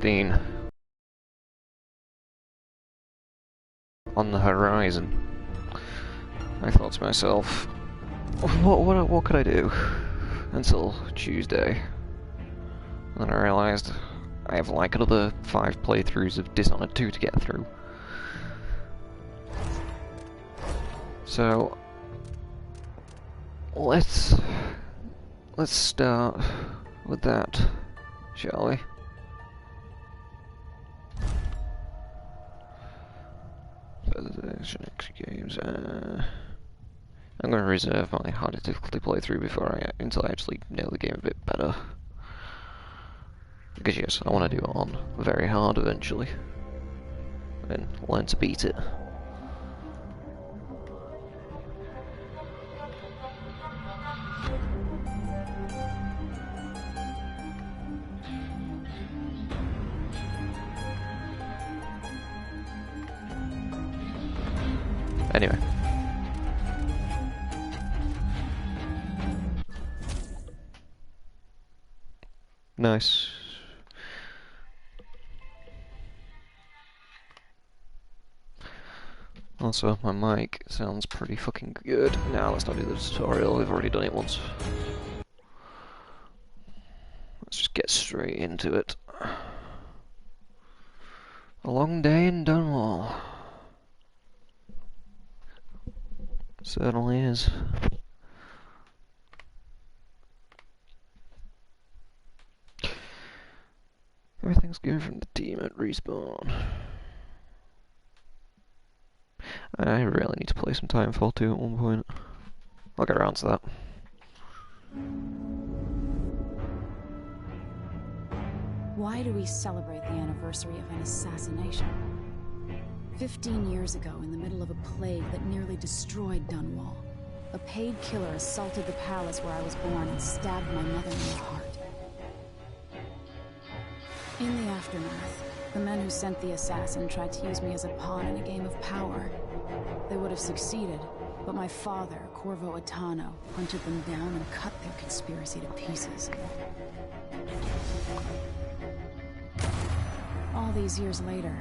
15 on the horizon. I thought to myself, what could I do until Tuesday? And then I realised I have like another 5 playthroughs of Dishonored 2 to get through. So let's start with that, shall we? Next games. I'm going to reserve my harder difficulty playthrough until I actually know the game a bit better. Because yes, I want to do it on very hard eventually, and learn to beat it. Anyway. Nice. Also, my mic sounds pretty fucking good. Now let's not do the tutorial, we've already done it once. Let's just get straight into it. A long day in Dunwall. Certainly is. Everything's good from the team at Respawn. I really need to play some Titanfall 2 at one point. I'll get around to that. Why do we celebrate the anniversary of an assassination? 15 years ago, in the middle of a plague that nearly destroyed Dunwall, a paid killer assaulted the palace where I was born and stabbed my mother in the heart. In the aftermath, the men who sent the assassin tried to use me as a pawn in a game of power. They would have succeeded, but my father, Corvo Atano, hunted them down and cut their conspiracy to pieces. All these years later,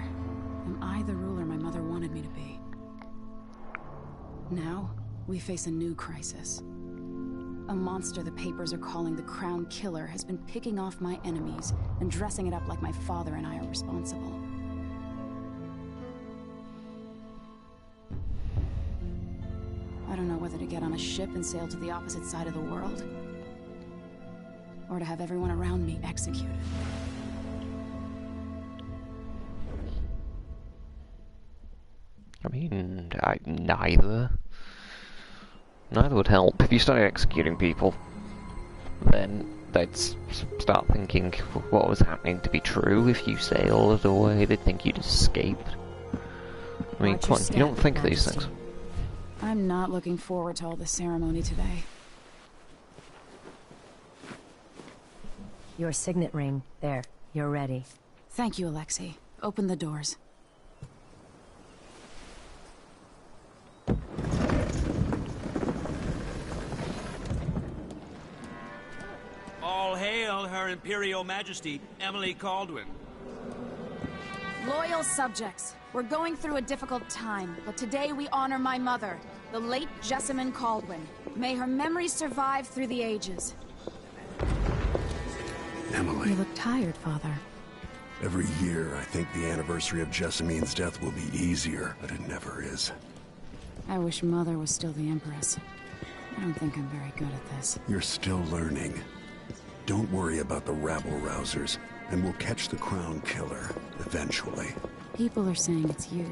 am I the ruler my mother wanted me to be? Now, we face a new crisis. A monster the papers are calling the Crown Killer has been picking off my enemies and dressing it up like my father and I are responsible. I don't know whether to get on a ship and sail to the opposite side of the world, or to have everyone around me executed. I mean, neither. Neither would help. If you started executing people, then they'd start thinking what was happening to be true. If you sailed away, they'd think you'd escaped. I mean, come on, you don't think these things. I'm not looking forward to all the ceremony today. Your signet ring. There. You're ready. Thank you, Alexei. Open the doors. All hail Her Imperial Majesty, Emily Caldwin. Loyal subjects, we're going through a difficult time, but today we honor my mother, the late Jessamine Caldwin. May her memory survive through the ages. Emily. You look tired, Father. Every year, I think the anniversary of Jessamine's death will be easier, but it never is. I wish Mother was still the Empress. I don't think I'm very good at this. You're still learning. Don't worry about the rabble-rousers, and we'll catch the Crown Killer, eventually. People are saying it's you.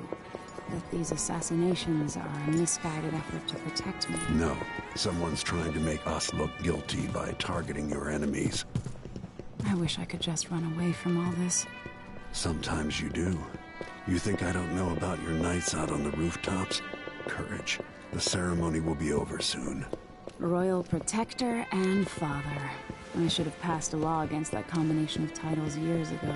That these assassinations are a misguided effort to protect me. No. Someone's trying to make us look guilty by targeting your enemies. I wish I could just run away from all this. Sometimes you do. You think I don't know about your nights out on the rooftops? Courage. The ceremony will be over soon. Royal Protector and Father. I should have passed a law against that combination of titles years ago.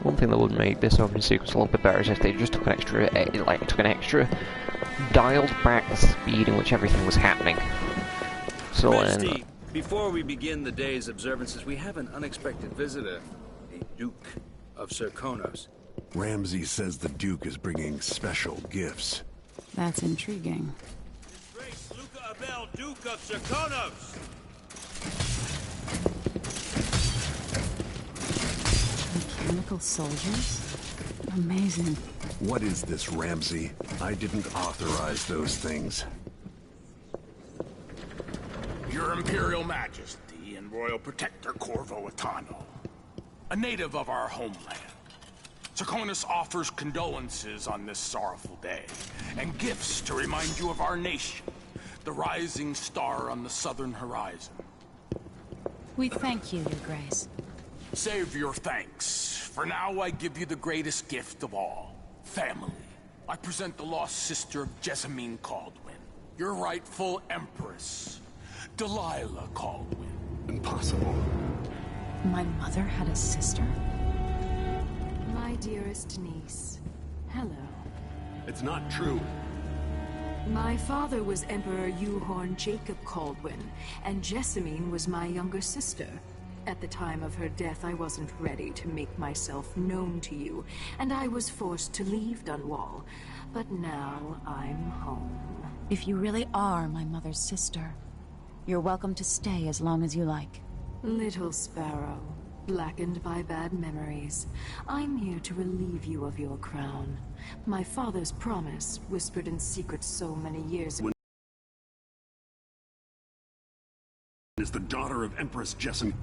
One thing that would make this opening sequence a little bit better is if they just took an extra, dialed back the speed in which everything was happening. So then, Before we begin the day's observances, we have an unexpected visitor. A Duke of Serkonos. Ramsey says the Duke is bringing special gifts. That's intriguing. His Grace Luca Abel, Duke of Serkonos! Mechanical soldiers? Amazing. What is this, Ramsey? I didn't authorize those things. Your Imperial Majesty and Royal Protector Corvo Attano, a native of our homeland. Serkonos offers condolences on this sorrowful day, and gifts to remind you of our nation, the rising star on the southern horizon. We thank you, Your Grace. Save your thanks. For now, I give you the greatest gift of all, family. I present the lost sister of Jessamine Caldwin, your rightful Empress, Delilah Caldwin. Impossible. My mother had a sister? My dearest niece, hello. It's not true. My father was Emperor Euhorn Jacob Caldwin, and Jessamine was my younger sister. At the time of her death, I wasn't ready to make myself known to you, and I was forced to leave Dunwall. But now I'm home. If you really are my mother's sister, you're welcome to stay as long as you like. Little sparrow, blackened by bad memories, I'm here to relieve you of your crown. My father's promise, whispered in secret so many years ago, Is the daughter of Empress Jessamine.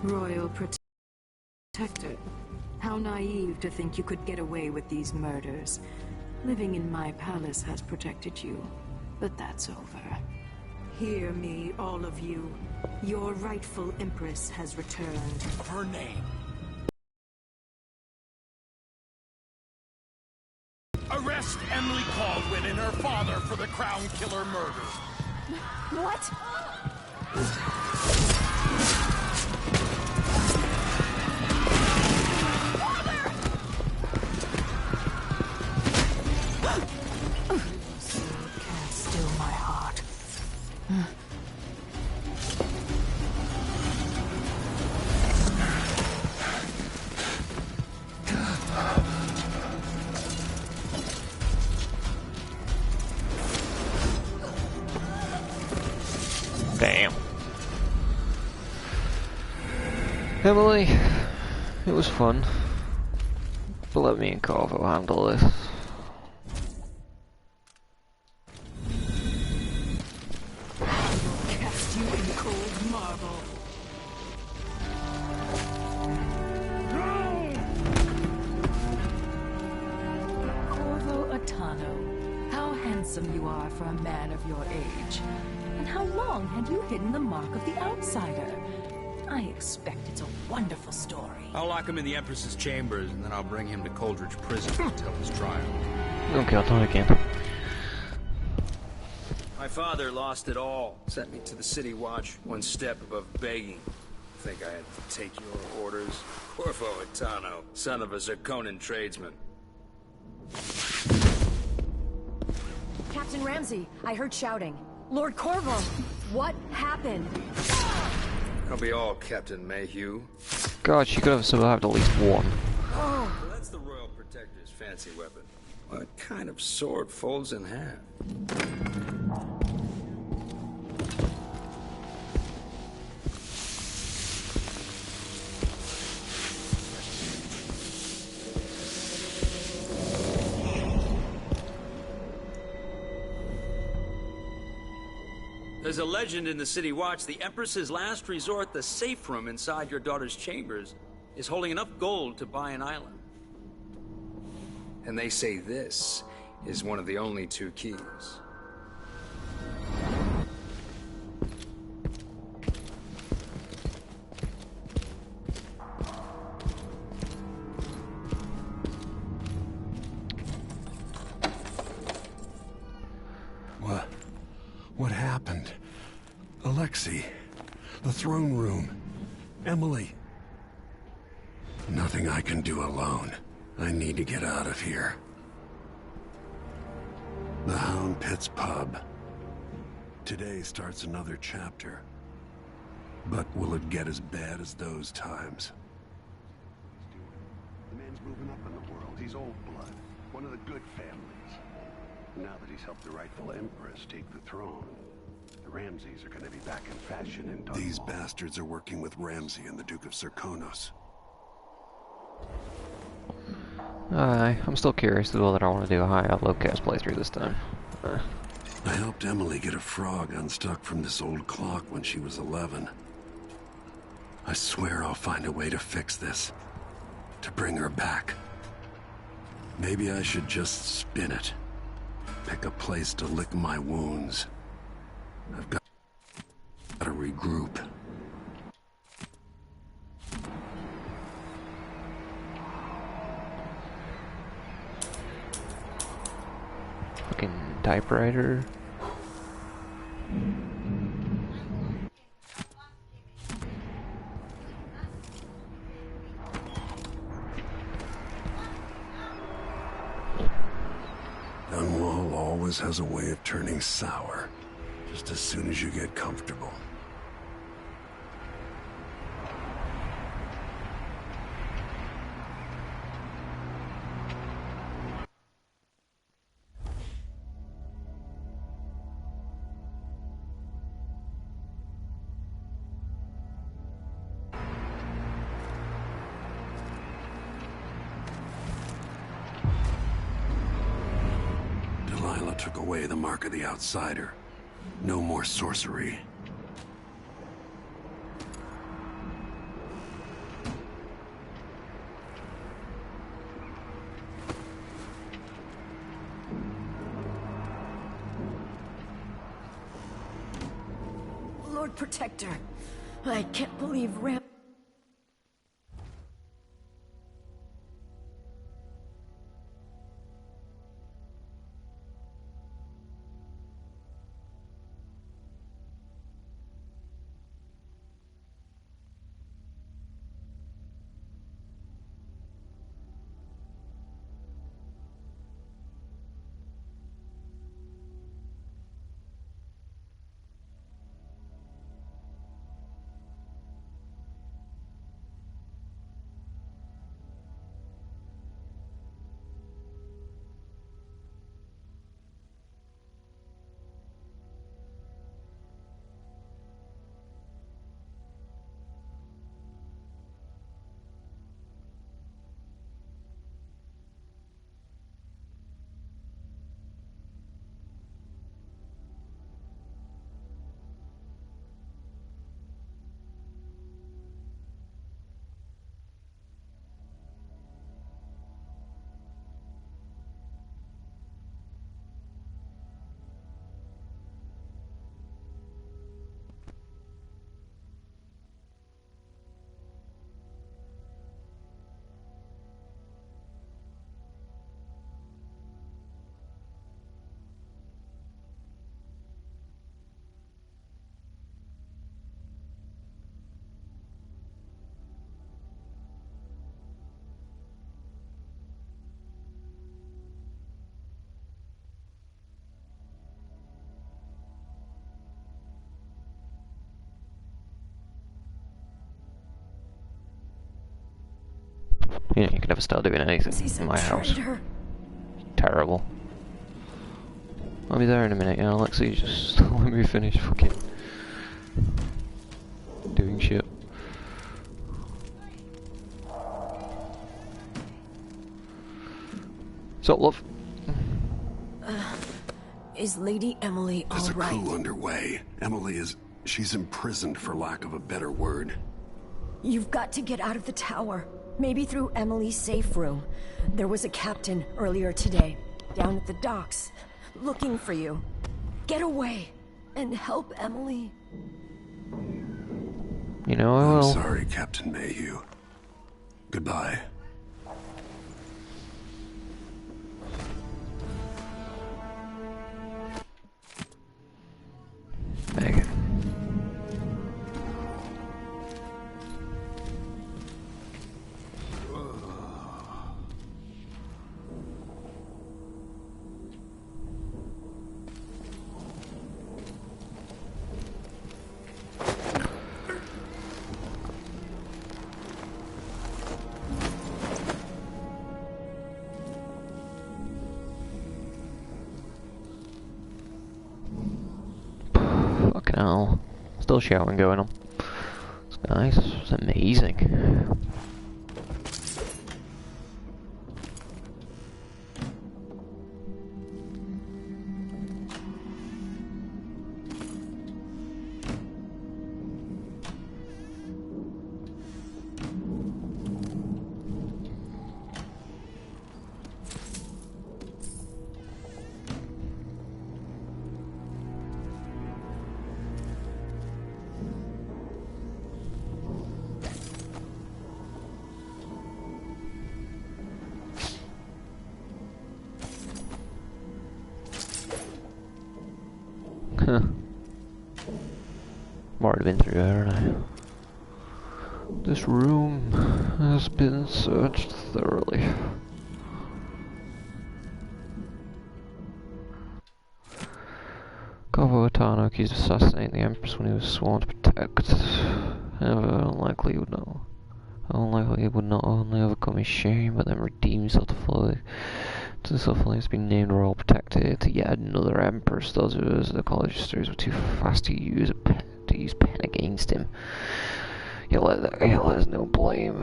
Royal Protector. How naive to think you could get away with these murders. Living in my palace has protected you, but that's over. Hear me, all of you. Your rightful Empress has returned. Of her name. Arrest Emily Caldwin and her father for the Crown Killer murder. What? Can't still my heart. Damn. Emily, it was fun. But let me and Corvo handle this. Cast you in cold marble. Corvo Attano, how handsome you are for a man of your age. And how long had you hidden the mark of the outsider? I expect it's a wonderful story. I'll lock him in the Empress's chambers, and then I'll bring him to Coldridge Prison to tell his trial. Okay, I'll try again. My father lost it all. Sent me to the City Watch, one step above begging. Think I had to take your orders? Corvo Attano, son of a Zirconan tradesman. Captain Ramsey, I heard shouting. Lord Corvo, what happened? I'll be all Captain Mayhew. God, she could have survived at least one. Well, that's the Royal Protector's fancy weapon. What kind of sword folds in half? There's a legend in the City Watch. The Empress's last resort, the safe room inside your daughter's chambers, is holding enough gold to buy an island. And they say this is one of the only two keys. What happened? Alexei, the throne room, Emily. Nothing I can do alone. I need to get out of here. The Hound Pits pub. Today starts another chapter. But will it get as bad as those times? The man's moving up in the world. He's old blood. One of the good families. Now that he's helped the rightful Empress take the throne, the Ramseys are going to be back in fashion in Dunwall. These bastards are working with Ramsey and the Duke of Serkonos. I'm still curious to whether I want to do a high low cast playthrough this time. I helped Emily get a frog unstuck from this old clock when she was 11. I swear I'll find a way to fix this. To bring her back. Maybe I should just spin it. Pick a place to lick my wounds. I've got to regroup. Fucking typewriter. Dunwall always has a way of turning sour, just as soon as you get comfortable. Took away the mark of the outsider. No more sorcery. Lord Protector, I can't believe You know, you can never start doing anything in my house. Terrible. I'll be there in a minute, you know, Lexi, just let me finish fucking doing shit. So, love. Is Lady Emily all right? There's a coup underway. Emily is... she's imprisoned, for lack of a better word. You've got to get out of the tower. Maybe through Emily's safe room. There was a captain earlier today, down at the docks, looking for you. Get away, and help Emily. You know I will. I'm sorry, Captain Mayhew. Goodbye. Megan. still shouting going on. It's nice. It's amazing. Huh. Might have been through there, haven't I? This room has been searched thoroughly. Corvo Atano accused of assassinating the Empress when he was sworn to protect. However, unlikely he would not only overcome his shame, but then redeem himself to suffer as being named Royal Protector to yet another Empress. Those of us at the college histories were too fast to use pen against him. Yet there's no blame.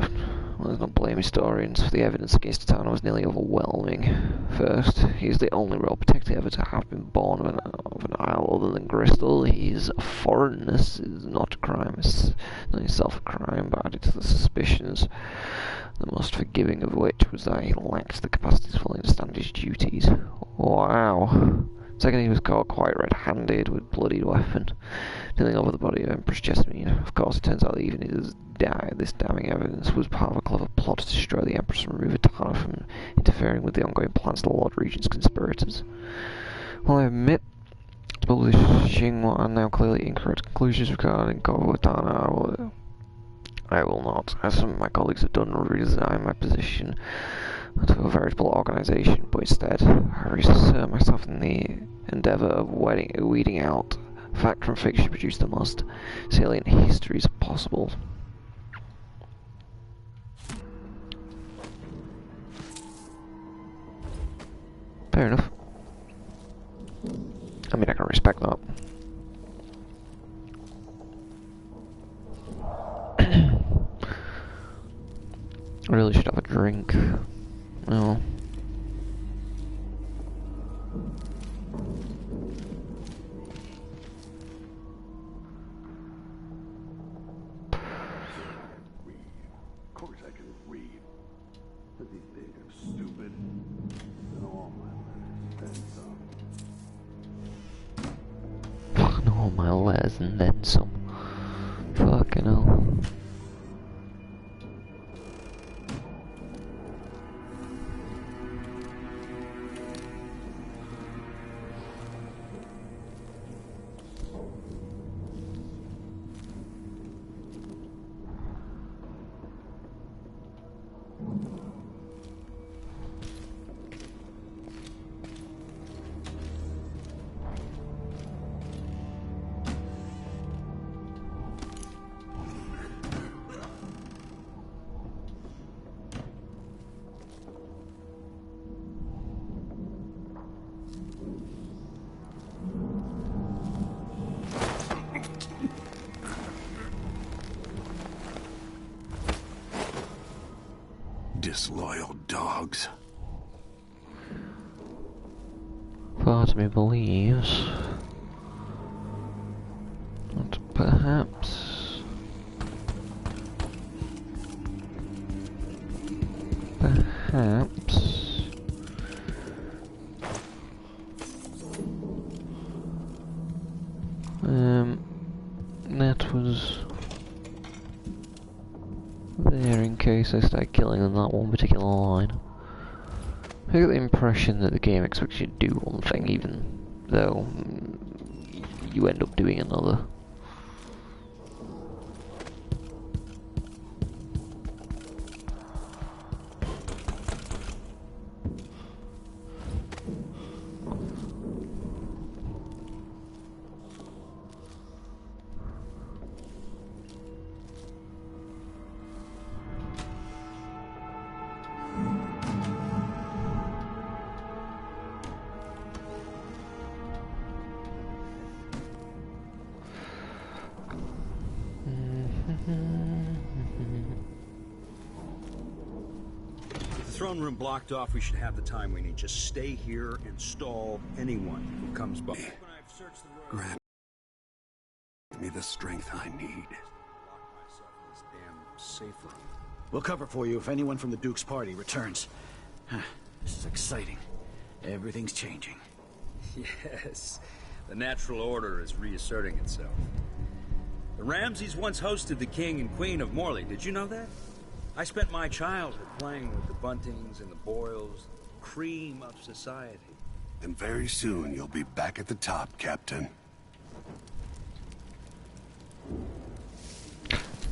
There's no blame historians, for the evidence against Atano was nearly overwhelming. First, he is the only Royal Protector ever to have been born of an isle other than Bristol. He is a foreigner. This is not a crime. It's not itself a crime, but added to the suspicions, the most forgiving of which was that he lacked the capacity to fully understand his duties. Wow. Second, he was caught quite red-handed with a bloodied weapon, kneeling over the body of Empress Jessamine. Of course, it turns out that even this damning evidence was part of a clever plot to destroy the Empress and remove Atano from interfering with the ongoing plans of the Lord Regent's conspirators. While I admit to publishing what are now clearly incorrect conclusions regarding Corvo Atano, I will not, as some of my colleagues have done, resign my position to a veritable organisation, but instead I reassert myself in the endeavour of weeding out fact from fiction to produce the most salient histories possible. Fair enough. I mean, I can respect that. I really should have a drink. No. Of course I can read. But these things are stupid. And all my letters, then some. And all my letters and then some. Fucking hell. Disloyal dogs. Part of me believes that perhaps that was there in case I start killing on that one particular line. I get the impression that the game expects you to do one thing even though you end up doing another. With the throne room blocked off, we should have the time we need. Just stay here and stall anyone who comes by. When I've searched the royal... Grant me the strength I need. Lock myself in this damn safe room. We'll cover for you if anyone from the Duke's party returns. This is exciting. Everything's changing. Yes, the natural order is reasserting itself. The Ramseys once hosted the king and queen of Morley. Did you know that? I spent my childhood playing with the Buntings and the Boyles, cream of society. And very soon you'll be back at the top, Captain.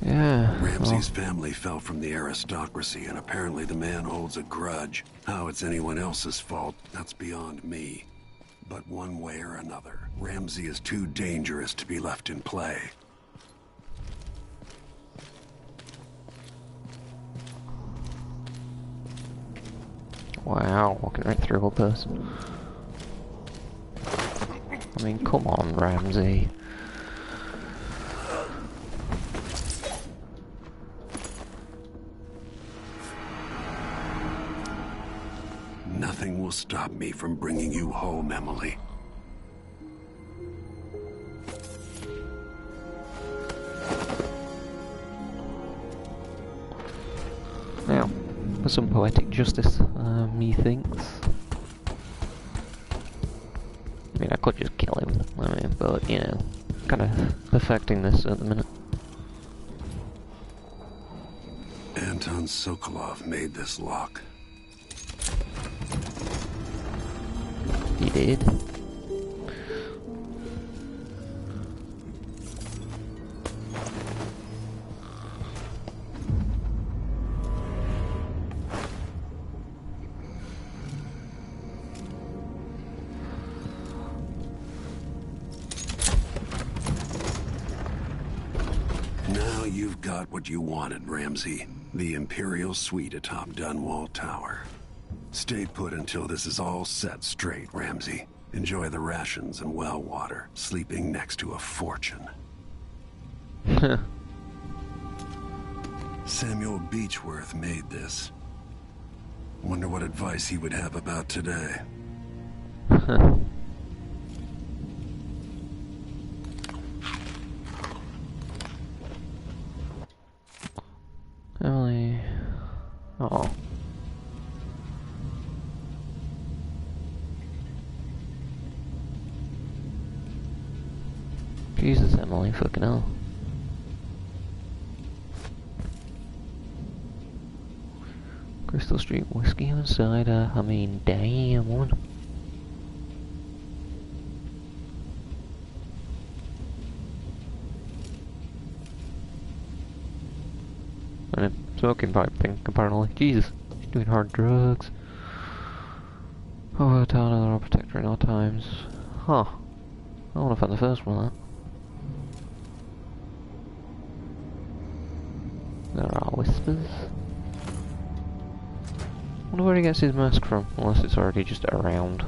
Yeah. Ramsey's family fell from the aristocracy, and apparently the man holds a grudge. How it's anyone else's fault, that's beyond me. But one way or another, Ramsey is too dangerous to be left in play. Wow, walking right through a person. I mean, come on, Ramsey. Nothing will stop me from bringing you home, Emily. Now, for some poetic justice, methinks. I mean, I could just kill him, but, you know, kind of perfecting this at the minute. Anton Sokolov made this lock. He did. Now you've got what you wanted, Ramsey. The Imperial Suite atop Dunwall Tower. Stay put until this is all set straight, Ramsey. Enjoy the rations and well water, sleeping next to a fortune. Samuel Beechworth made this. Wonder what advice he would have about today. Emily. Oh. Jesus, Emily, fucking hell. Crystal Street whiskey and cider. I mean, damn one. And a smoking pipe thing, apparently. Jesus, he's doing hard drugs. Oh, Tana, the protector in all times. Huh. I want to find the first one of that. There are whispers. I wonder where he gets his mask from, unless it's already just around.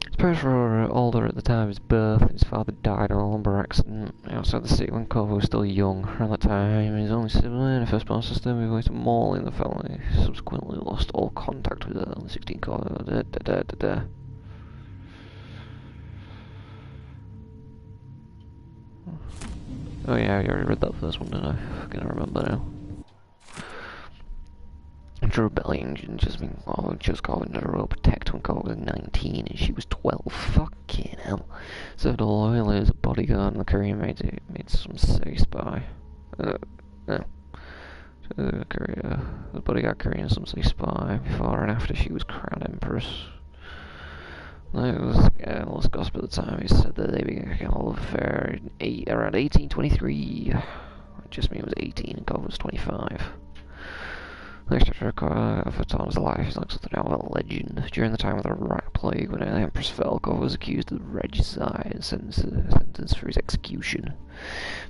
His parents were older at the time of his birth. His father died in a lumber accident outside the city when Corvo was still young. Around that time, his only sibling, a firstborn sister, moved away to Morley, and the family subsequently lost all contact with her on the 16th Corvo. Oh yeah, I already read that first one, didn't I? I can't remember now. The rebellion just been just called the Royal Protector when Corvo was 19 and she was 12. Fucking hell. Served loyally as a bodyguard and the Korean made some say spy. No. The bodyguard Korean some say spy before and after she was crowned Empress. It was lost gossip at the time. He said that they began a love affair around 1823. Just me was 18 and Corvo was 25. The next chapter of Atana's life is like something out of a legend. During the time of the Rat Plague, when an Empress fell, Corvo was accused of regicide and sentenced for his execution.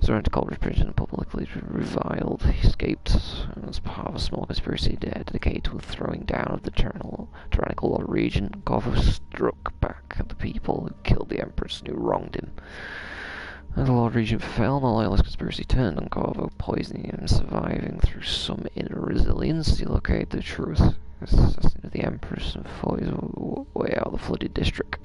Surrendered to Culver's prison and publicly reviled. He escaped as part of a small conspiracy dedicated to the throwing down of the tyrannical Lord Regent. Corvo struck back at the people who killed the Empress and who wronged him. The Lord Regent fell, the loyalist conspiracy turned on Corvo, poisoning him, surviving through some inner resilience. He located the truth, assassinated the Empress, and fought his way out of the flooded district.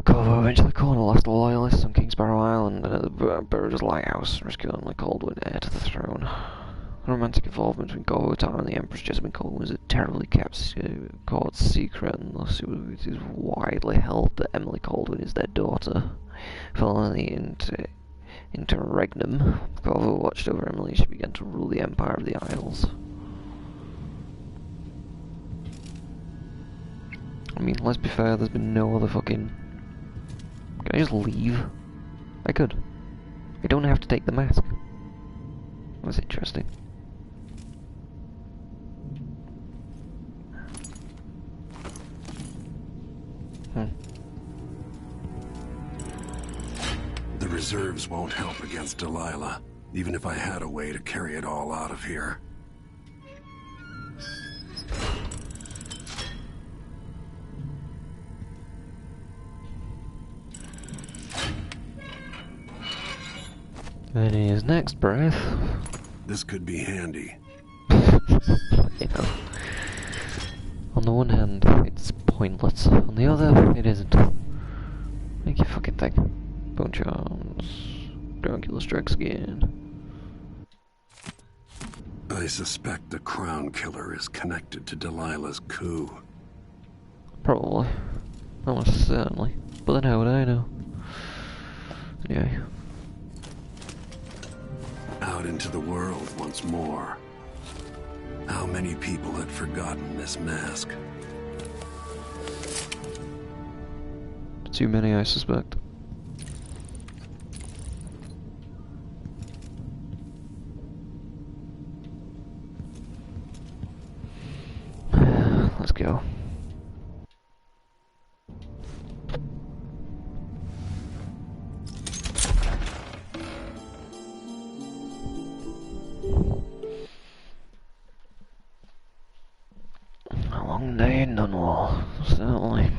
Corvo eventually cornered the last loyalists on Kingsbarrow Island and at the Burrows Lighthouse, rescuing only Coldwin, heir to the throne. The romantic involvement between Corvo Town and the Empress Jessamine Colwyn was a terribly kept court secret, and thus it is widely held that Emily Colwyn is their daughter. Following the interregnum, Corvo watched over Emily as she began to rule the Empire of the Isles. I mean, let's be fair, there's been no other fucking... Can I just leave? I could. I don't have to take the mask. That's interesting. The reserves won't help against Delilah, even if I had a way to carry it all out of here. Then his next breath. This could be handy. You know. On the one hand, it's pointless. On the other, it isn't. Make your fucking thing. Bone charms. Dracula strikes again. I suspect the Crown Killer is connected to Delilah's coup. Probably. Almost certainly. But then how would I know? Anyway. Out into the world once more. How many people had forgotten this mask? Too many, I suspect. Let's go. A long day in Dunwall, certainly.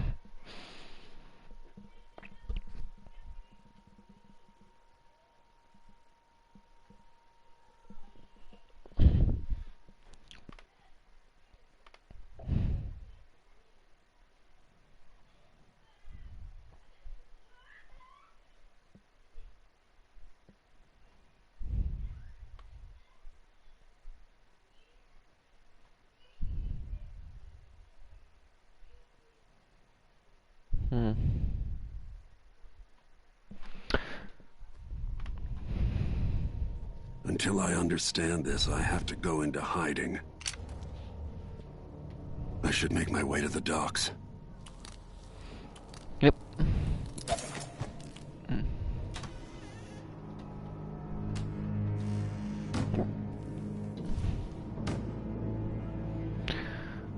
Until I understand this, I have to go into hiding. I should make my way to the docks. Yep.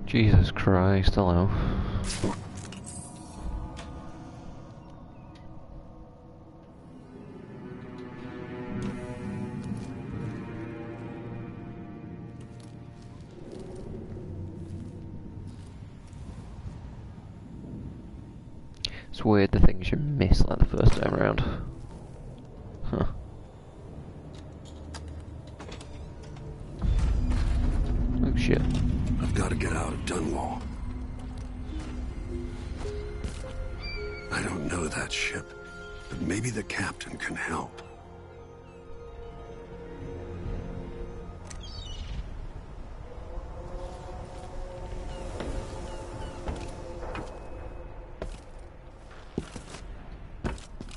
Jesus Christ, hello. It's weird the things you miss like the first time around. Huh. Oh shit. I've got to get out of Dunwall. I don't know that ship, but maybe the captain can help.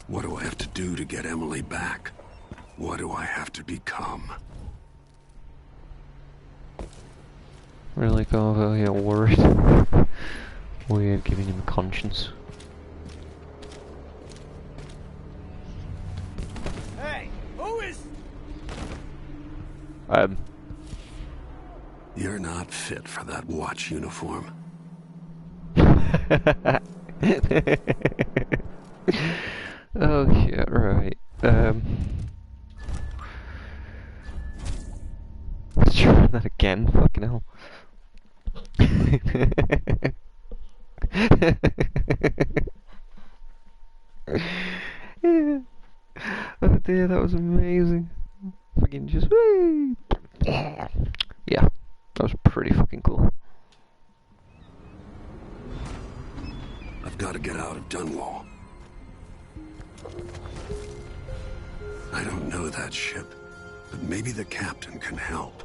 What do I have to do to get Emily back? What do I have to become? Really, Carver, you're worried. Weird, giving him a conscience. Hey, who is... You're not fit for that watch uniform. Oh shit, right. Let's try that again, fucking hell. Oh dear, that was amazing. Fucking just whee! Yeah, that was pretty fucking cool. I've got to get out of Dunwall. I don't know that ship, but maybe the captain can help.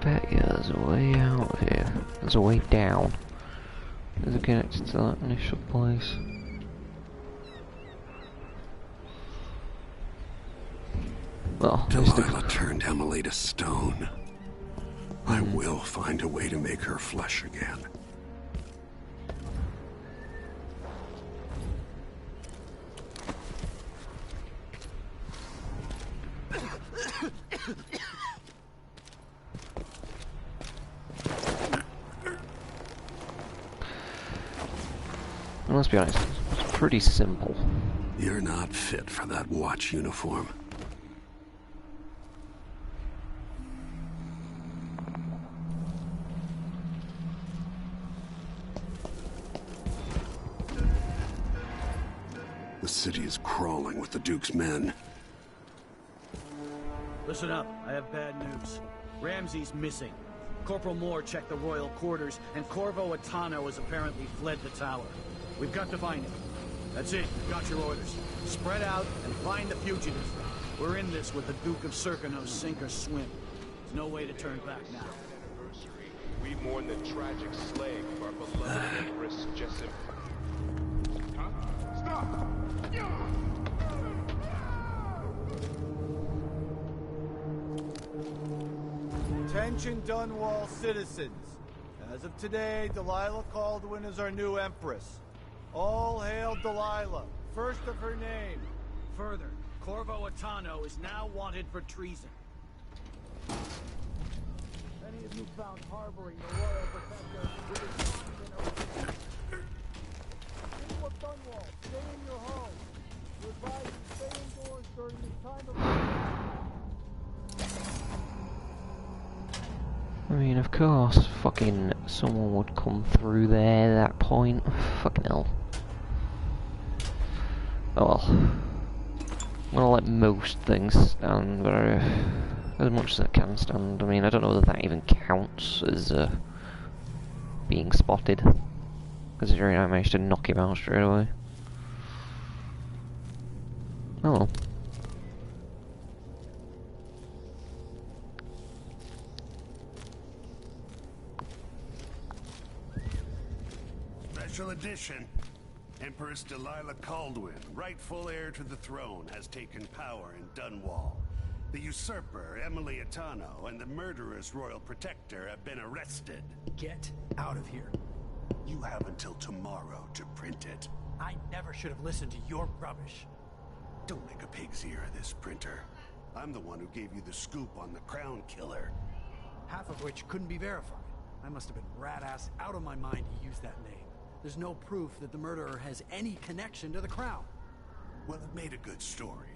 Bet you there's a way out here. There's a way down. Is it connected to that initial place? Well, Delilah turned Emily to stone. I will find a way to make her flesh again. Let's be honest, it's pretty simple. You're not fit for that watch uniform. The city is crawling with the Duke's men. Listen up, I have bad news. Ramsey's missing. Corporal Moore checked the royal quarters, and Corvo Atano has apparently fled the tower. We've got to find him. That's it, you've got your orders. Spread out and find the fugitive. We're in this with the Duke of Circano, sink or swim. There's no way to turn back now. We mourn the tragic slaying of our beloved Empress Jessim. Huh? Stop! Attention Dunwall citizens. As of today, Delilah Caldwin is our new Empress. All hail Delilah, first of her name. Further, Corvo Atano is now wanted for treason. Any of you found harboring the royal protector with his arms in a... People of Dunwall, stay in your homes. You're advised to stay indoors during this time of... I mean, of course, fucking someone would come through there at that point. Fucking hell. Oh well. I'm gonna let most things stand, but as much as I can stand. I mean, I don't know whether that even counts as being spotted, considering I managed to knock him out straight away. Oh well. Special edition. Empress Delilah Caldwin, rightful heir to the throne, has taken power in Dunwall. The usurper, Emily Atano, and the murderous royal protector have been arrested. Get out of here. You have until tomorrow to print it. I never should have listened to your rubbish. Don't make a pig's ear of this, printer. I'm the one who gave you the scoop on the Crown Killer. Half of which couldn't be verified. I must have been rat-ass out of my mind to use that name. There's no proof that the murderer has any connection to the Crown. Well, it made a good story.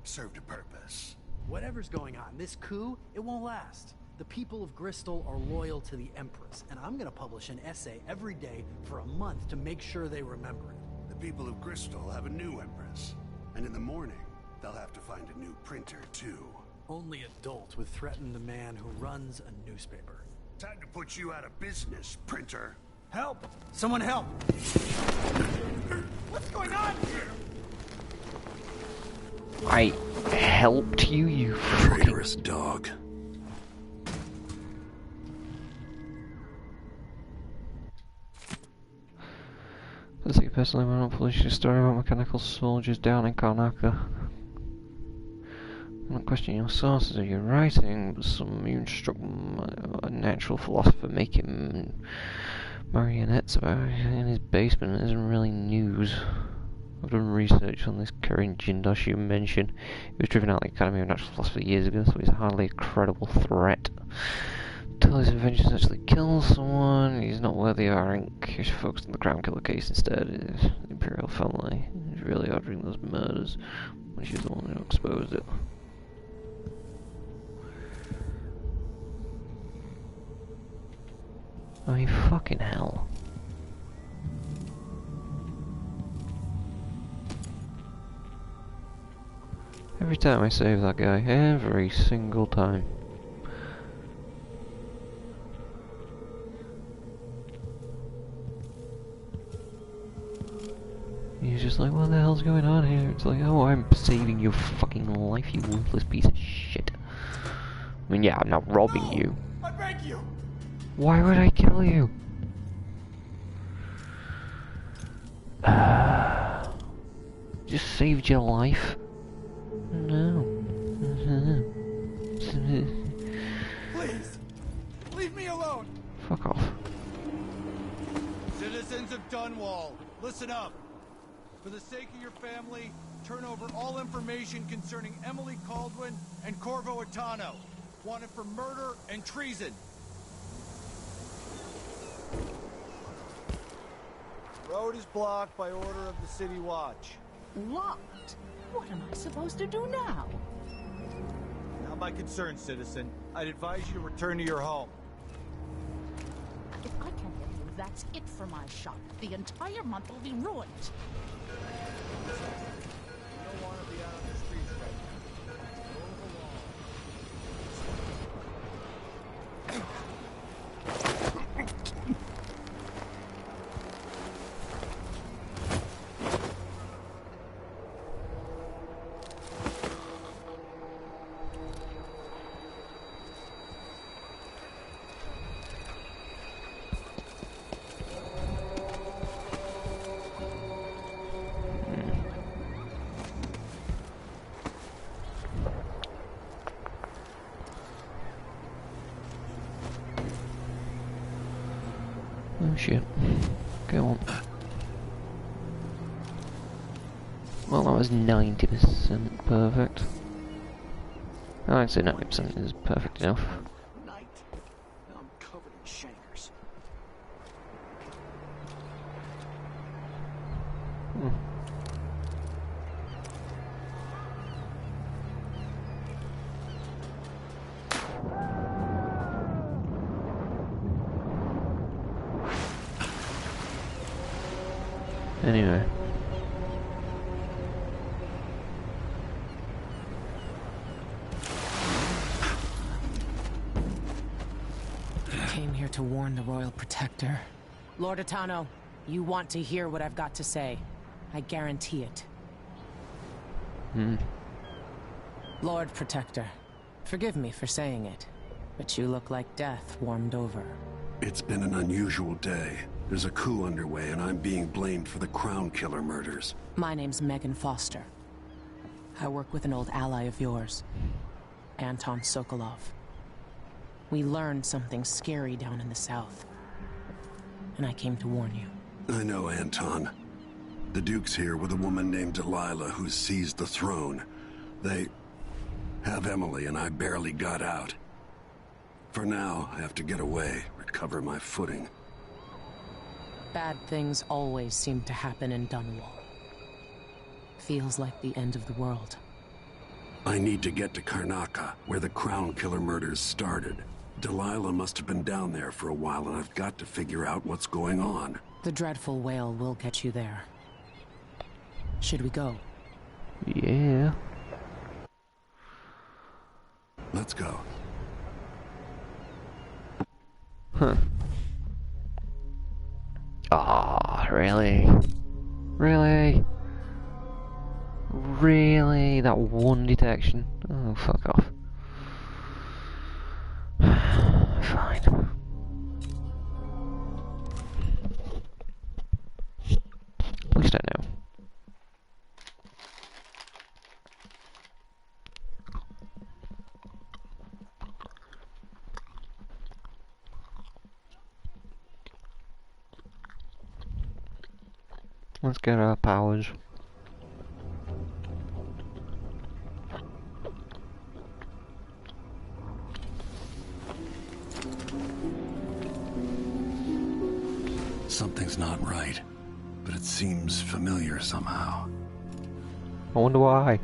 Served a purpose. Whatever's going on, this coup, it won't last. The people of Bristol are loyal to the Empress, and I'm gonna publish an essay every day for a month to make sure they remember it. The people of Bristol have a new Empress. And in the morning, they'll have to find a new printer, too. Only adults would threaten the man who runs a newspaper. Time to put you out of business, printer. Help! Someone help! What's going on here? I helped you, you fucking... Traitorous dog. Let's see, personally, I'm not publishing a story about mechanical soldiers down in Karnaka. I'm not questioning your sources of your writing, but some moonstruck natural philosopher making marionettes about in his basement isn't really news. I've done research on this current Jindosh you mentioned. He was driven out of the Academy of Natural Philosophy years ago, so he's hardly a credible threat. Until his inventions actually kill someone, he's not worthy of our ink. He's focused on the Crown Killer case instead. The Imperial family is really was when she's the one who exposed it. I mean, fucking hell. Every time I save that guy, every single time. He's just like, what the hell's going on here? It's like, oh, I'm saving your fucking life, you worthless piece of shit. I mean, yeah, I'm not robbing you. I beg you! Why would I kill you? Just saved your life? No. Please! Leave me alone! Fuck off. Citizens of Dunwall, listen up. For the sake of your family, turn over all information concerning Emily Kaldwin and Corvo Atano, wanted for murder and treason. Road is blocked by order of the City Watch. Locked? What am I supposed to do now? Not my concern, citizen. I'd advise you to return to your home. If I can't get you, that's it for my shop. The entire month will be ruined. You don't want to be out on the streets right now. Move along. Oh shit. Go on. Well, that was 90% perfect. I'd say 90% is perfect enough. Night. Now I'm covered in shankers. Anyway. I came here to warn the Royal Protector. Lord Atano, you want to hear what I've got to say. I guarantee it. Lord Protector, forgive me for saying it, but you look like death warmed over. It's been an unusual day. There's a coup underway, and I'm being blamed for the Crown Killer murders. My name's Megan Foster. I work with an old ally of yours, Anton Sokolov. We learned something scary down in the south, and I came to warn you. I know, Anton. The Duke's here with a woman named Delilah who seized the throne. They have Emily, and I barely got out. For now, I have to get away, recover my footing. Bad things always seem to happen in Dunwall. Feels like the end of the world. I need to get to Karnaca, where the Crown Killer murders started. Delilah must have been down there for a while, and I've got to figure out what's going on. The dreadful whale will get you there. Should we go? Yeah. Let's go. Huh. Ah, really? Really? Really? That one detection? Oh, fuck off. Fine. At least I know. Let's get our powers. Something's not right, but it seems familiar somehow. I wonder why.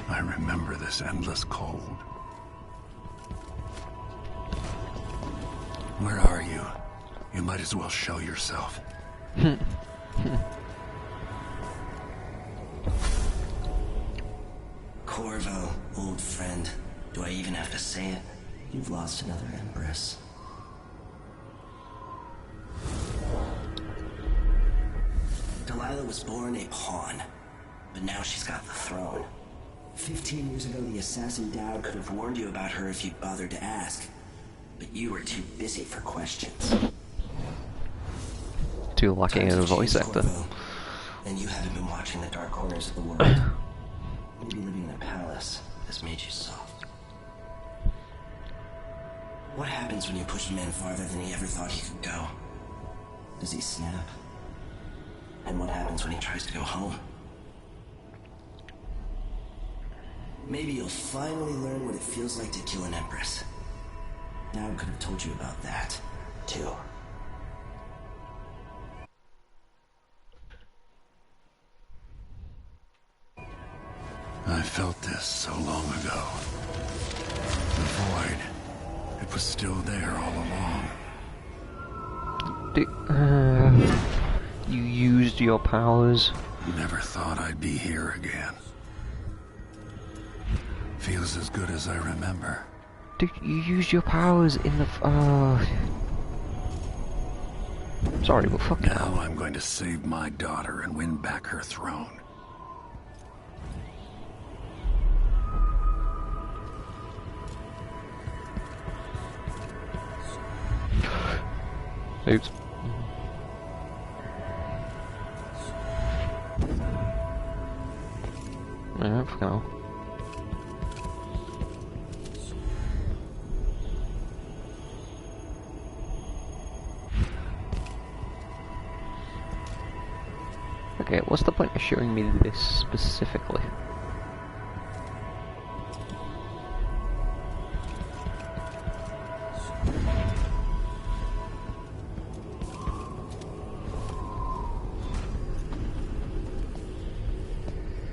I remember this endless cold. Where are you? You might as well show yourself. Corvo, old friend. Do I even have to say it? You've lost another Empress. Delilah was born a pawn, but now she's got the throne. 15 years ago, the assassin Dowd could have warned you about her if you'd bothered to ask. But you were too busy for questions. Too lacking in a voice actor. And you haven't been watching the dark corners of the world. Maybe living in a palace has made you soft. What happens when you push a man farther than he ever thought he could go? Does he snap? And what happens when he tries to go home? Maybe you'll finally learn what it feels like to kill an Empress. Dowd could have told you about that, too. I felt this so long ago. The void. It was still there all along. You used your powers. Never thought I'd be here again. Feels as good as I remember. Dude, you used your powers in the... Sorry, but fuck now. I'm going to save my daughter and win back her throne. Oops. Yeah, fucking hell. Okay, what's the point of showing me this specifically?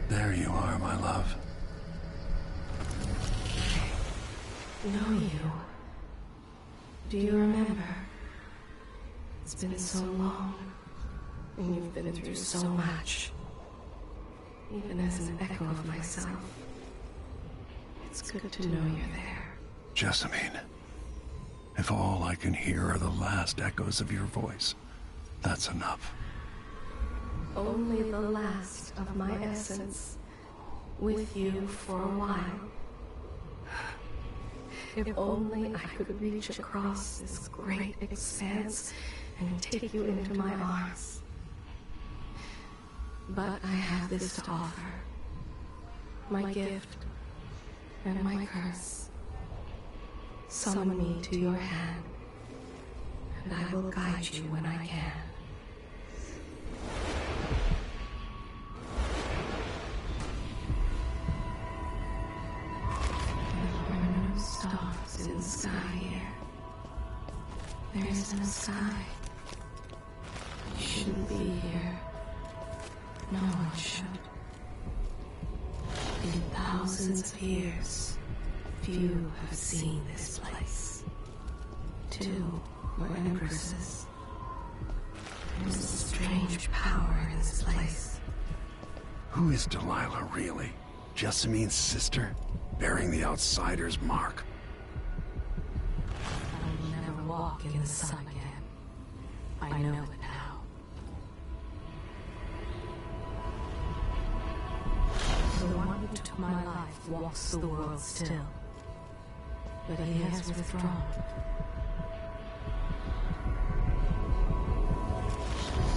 There you are, my love. Know you. Do you remember? It's been so long, and you've been through so much. Even as an echo of myself, it's good to know you're there. Jessamine, if all I can hear are the last echoes of your voice, that's enough. Only the last of my essence, with you for a while. If only I could reach across this great expanse and take you into my arms. But I have this to offer. My gift and my curse. Summon me to your hand, and I will guide you when I can. Stars in the sky here. There isn't a sky. You shouldn't be here. No one should. In thousands of years, few have seen this place. 2 were empresses. There's a strange power in this place. Who is Delilah really? Jessamine's sister? Bearing the outsider's mark. I will never walk in the sun again. I know it now. The one who took my life walks the world still. But he has withdrawn.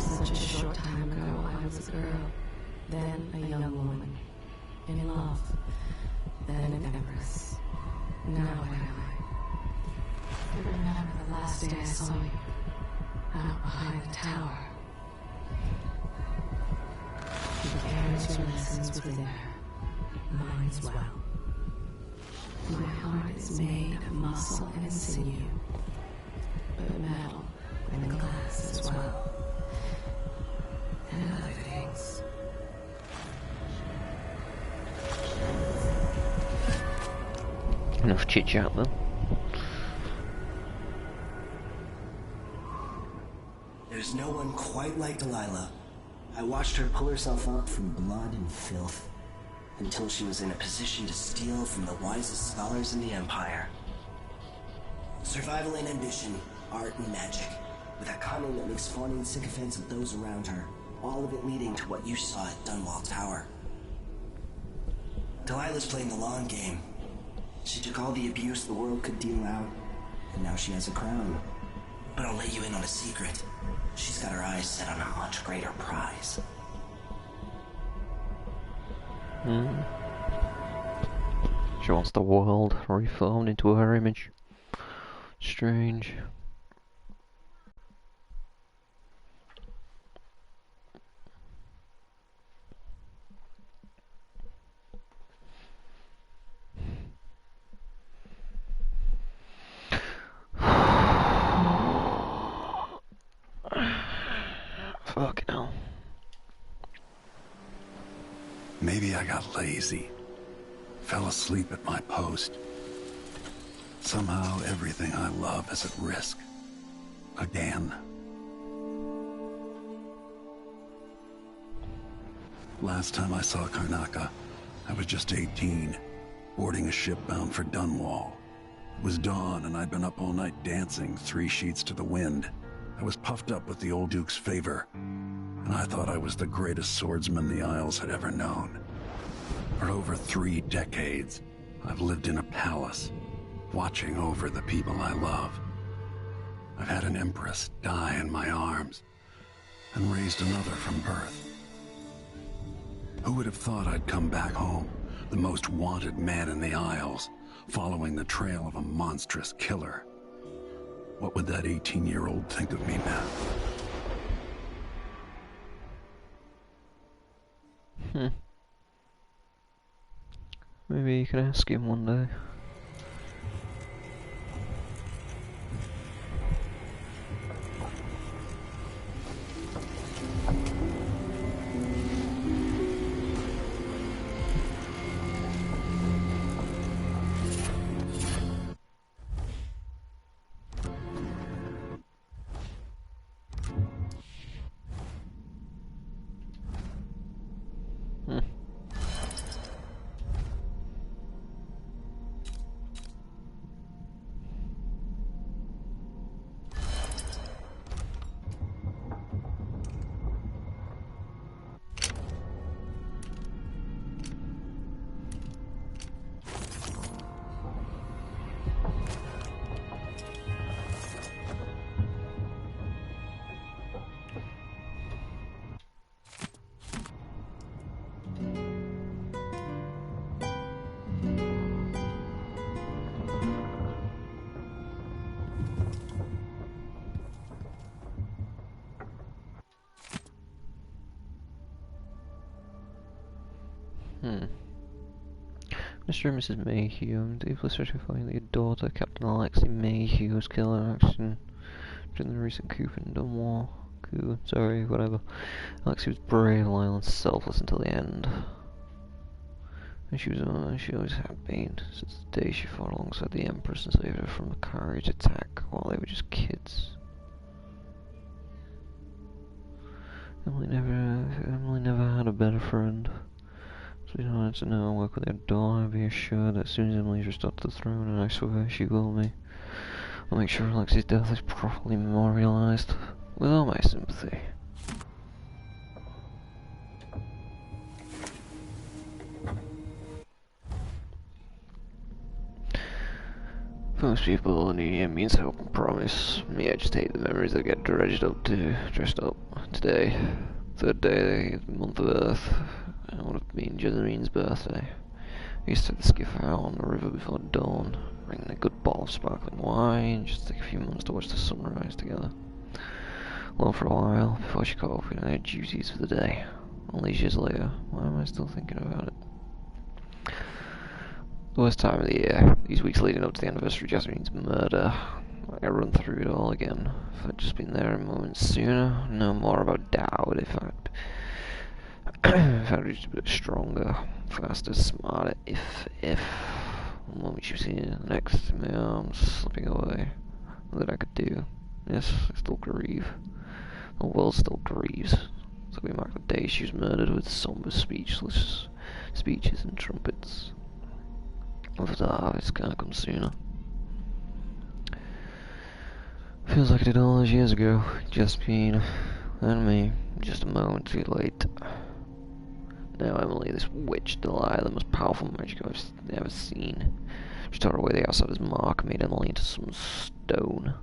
Such a short time ago, I was a girl, then a young woman, in love. Then an empress. Now where am I? I remember the last day I saw you, out behind the tower. She carries your lessons within her, mine as well. My heart is made of muscle and sinew, but metal and glass as well. Enough chit-chat then. There's no one quite like Delilah. I watched her pull herself up from blood and filth, until she was in a position to steal from the wisest scholars in the Empire. Survival and ambition, art and magic, with a cunning that makes fawning sycophants of those around her, all of it leading to what you saw at Dunwall Tower. Delilah's playing the long game. She took all the abuse the world could deal out, and now she has a crown. But I'll let you in on a secret. She's got her eyes set on a much greater prize. She wants the world reformed into her image. Strange. Fucking hell. Maybe I got lazy. Fell asleep at my post. Somehow everything I love is at risk. Again. Last time I saw Karnaca, I was just 18, boarding a ship bound for Dunwall. It was dawn and I'd been up all night dancing 3 sheets to the wind. I was puffed up with the old Duke's favor, and I thought I was the greatest swordsman the Isles had ever known. For over 3 decades, I've lived in a palace, watching over the people I love. I've had an empress die in my arms, and raised another from birth. Who would have thought I'd come back home, the most wanted man in the Isles, following the trail of a monstrous killer? What would that 18-year-old think of me now? Maybe you can ask him one day. Mr. and Mrs. Mayhew, I'm deeply certifying that your daughter, Captain Alexei Mayhew, was killed in action during the recent coup in Dunwall. Whatever. Alexei was brave, loyal, and selfless until the end. And she always had been, since the day she fought alongside the Empress and saved her from a carriage attack while they were just kids. Emily never had a better friend. So you wanted to know and work with your daughter, be assured that as soon as Emily's restored to the throne, and I swear she will be, I'll make sure Alexei's death is properly memorialized, with all my sympathy. For most people, a new year means hope and promise. Me, I just hate the memories that get dressed up today. 3rd day of the month of Earth. It would have been Jesamine's birthday. We used to take the skiff out on the river before dawn, bring a good bottle of sparkling wine, just take a few moments to watch the sunrise together. Alone for a while, before she caught up with her duties for the day. All these years later, why am I still thinking about it? The worst time of the year, these weeks leading up to the anniversary of Jasmine's murder. I run through it all again. If I'd just been there a moment sooner, know more about Dowd, if I'd reached a bit stronger, faster, smarter, if... The moment she was here, next to my arms, slipping away. What that I could do. Yes, I still grieve. The world still grieves. So we mark the day she was murdered with somber, speechless speeches and trumpets. If the harvest can't come sooner. Feels like I did all those years ago. Josephine and me, just a moment too late. Now Emily, this witch Delilah, the most powerful magic I've ever seen. She tore away the outsider's mark and made Emily into some stone.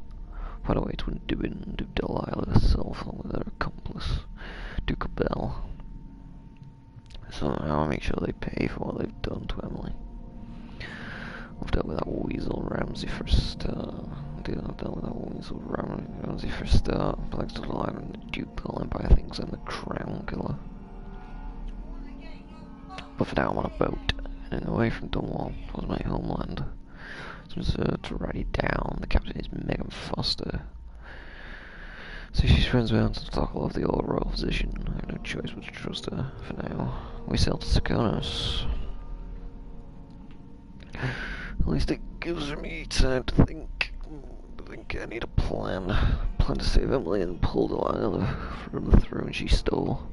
What a way to undo Delilah herself along with her accomplice, Duke Bell. So now I make sure they pay for what they've done to Emily. I've dealt with that weasel Ramsey for a start. I've dealt with that weasel Ramsey for a start. Thanks to Delilah and the Duke, the whole Empire thinks I'm the crown killer. But for now I'm on a boat, and away from Dunwall, towards my homeland. So to write it down, the captain is Megan Foster. So she's friends with Anton Stockwell of the old royal physician. I have no choice but to trust her for now. We sail to Sokonos. At least it gives me time to think. I think I need a plan. Plan to save Emily and pull Delilah from the throne she stole.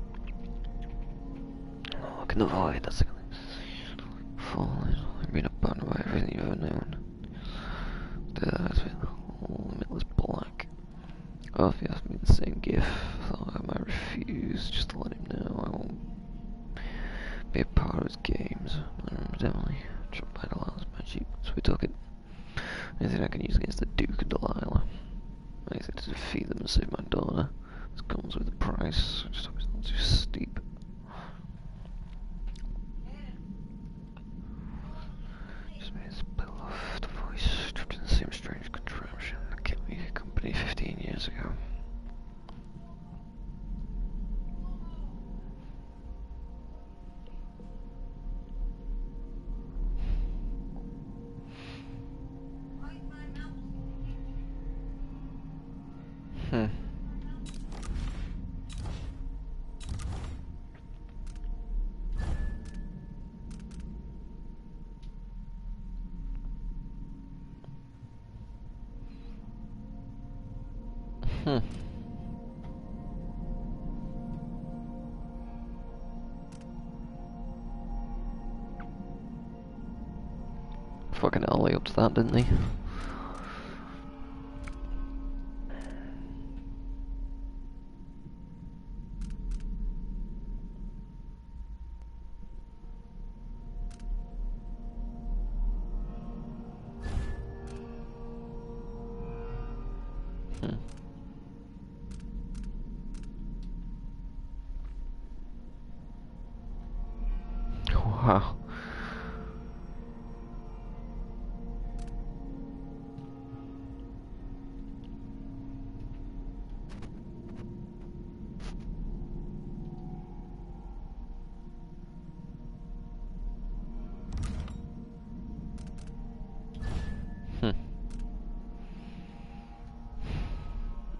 Look in the void, that's the thing. Falling, I've been abandoned by everything you've ever known. That's it. All the middle is black. Oh, if he asked me the same gift, thought I might refuse just to let him know I won't be a part of his games. I remember Emily, trapped by Delilah's magic, so we took it. Anything I can use against the Duke and Delilah. Anything to defeat them and save my daughter. This comes with a price. I just hope it's not too steep. Just made this beloved voice trapped in the same strange contraption that kept me company 15 years ago. Fucking Ollie up to that, didn't he? Wow.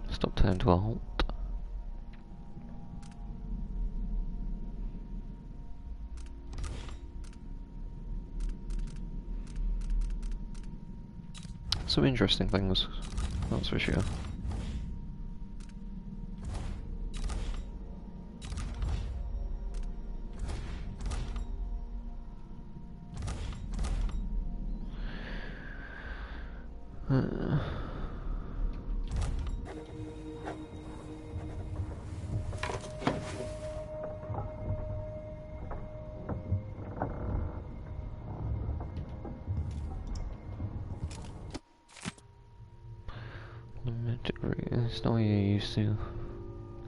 Stop time to a halt. Some interesting things, that's for sure. It's not what you're used to.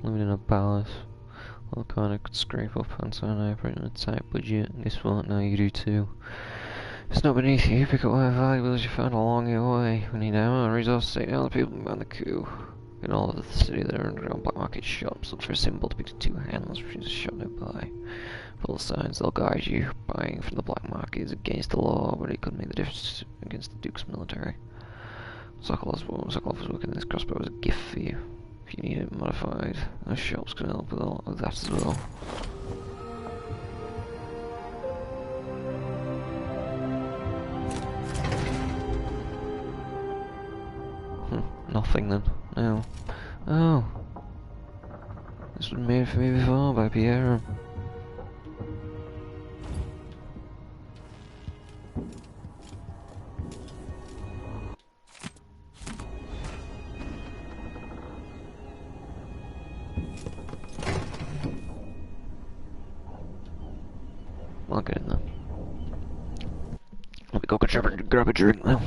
Living in a palace. All kind of could scrape up pants on an apron on a tight budget. And guess what? Now you do too. It's not beneath you. Pick up whatever valuables you found along your way. We need ammo, resources, take down the people behind the coup. In all of the city, there are underground black market shops. Look for a symbol depicting two hands, which is a shop nearby. Follow the signs, they'll guide you. Buying from the black market is against the law, but it could make the difference against the Duke's military. Sokolov was working on this crossbow as a gift for you. If you need it modified, those shops can help with all of that as well. Nothing then. Oh. Oh. This was made for me before by Pierre. I'll get in there. Let me go grab a drink now.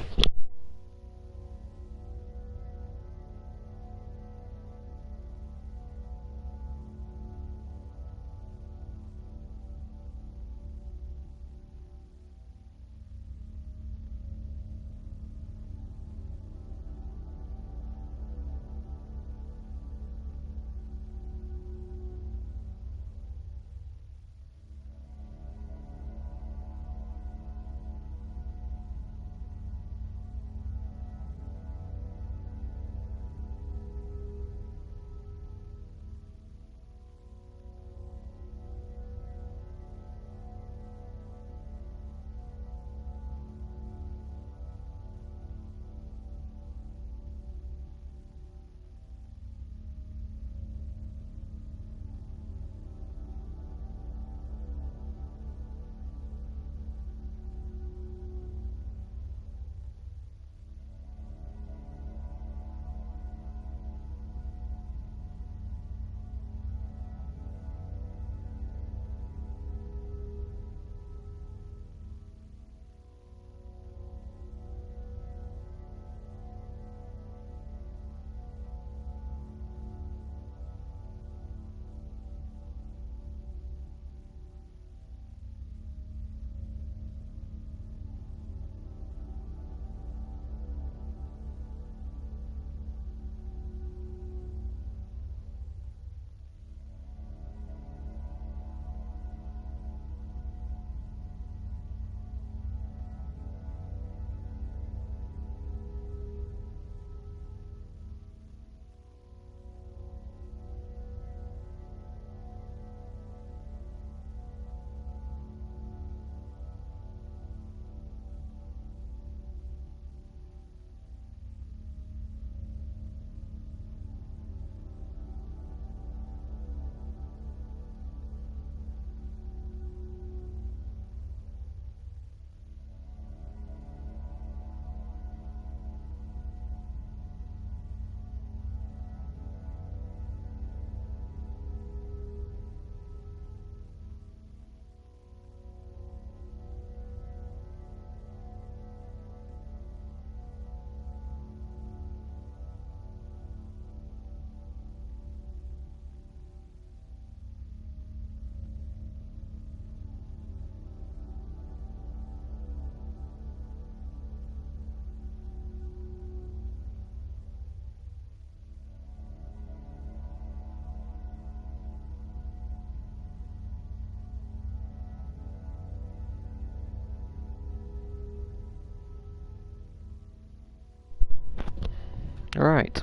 Right.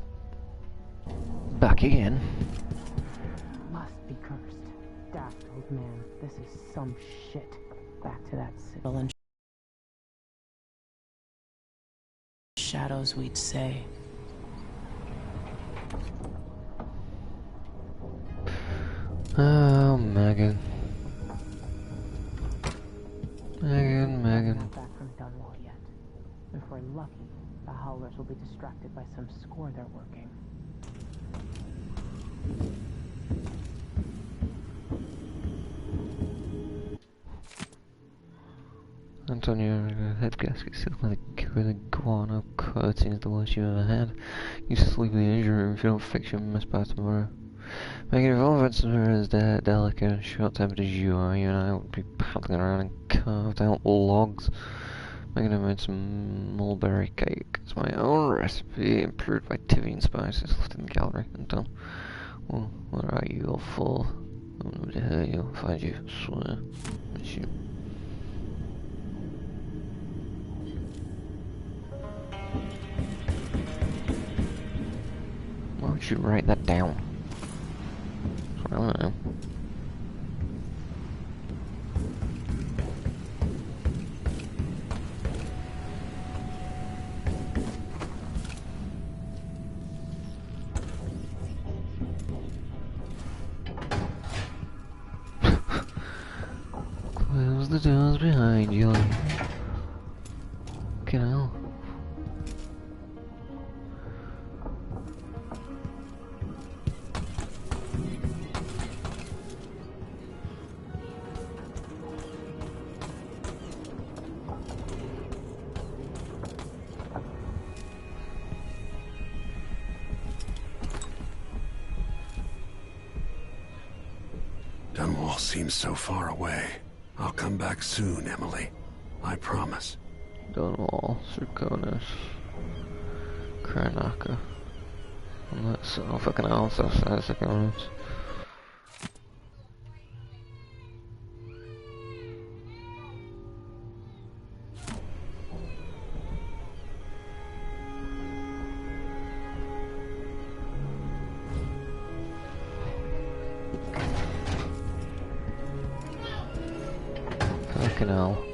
Back again. Must be cursed. Daft old man. This is some shit. Back to that civil and shadows, we'd say. Oh, Megan. Megan. Not back from Dunwall yet. If we're lucky, the Howlers will be distracted by some score they're working. Antonio, head gasket sealed with a guano coating is the worst you've ever had. You sleep in the engine room if you don't fix your mess by tomorrow. Making if all events are as delicate and short-tempered as you are, you and I would be paddling around in carved out logs. Megan, I made some mulberry cake. It's my own recipe, improved by Tivian spices left in the gallery. Until, well, what are you all for? I wouldn't hurt you if I find you, I swear. Miss you. Why would you write that down? I don't know. Close the doors behind you. Fucking hell. Dunwall seems so far away. I'll come back soon, Emily. I promise. Dunwall, Serkonis, Karnaka. And that's fucking hell, so sad Serkonis. Fucking hell.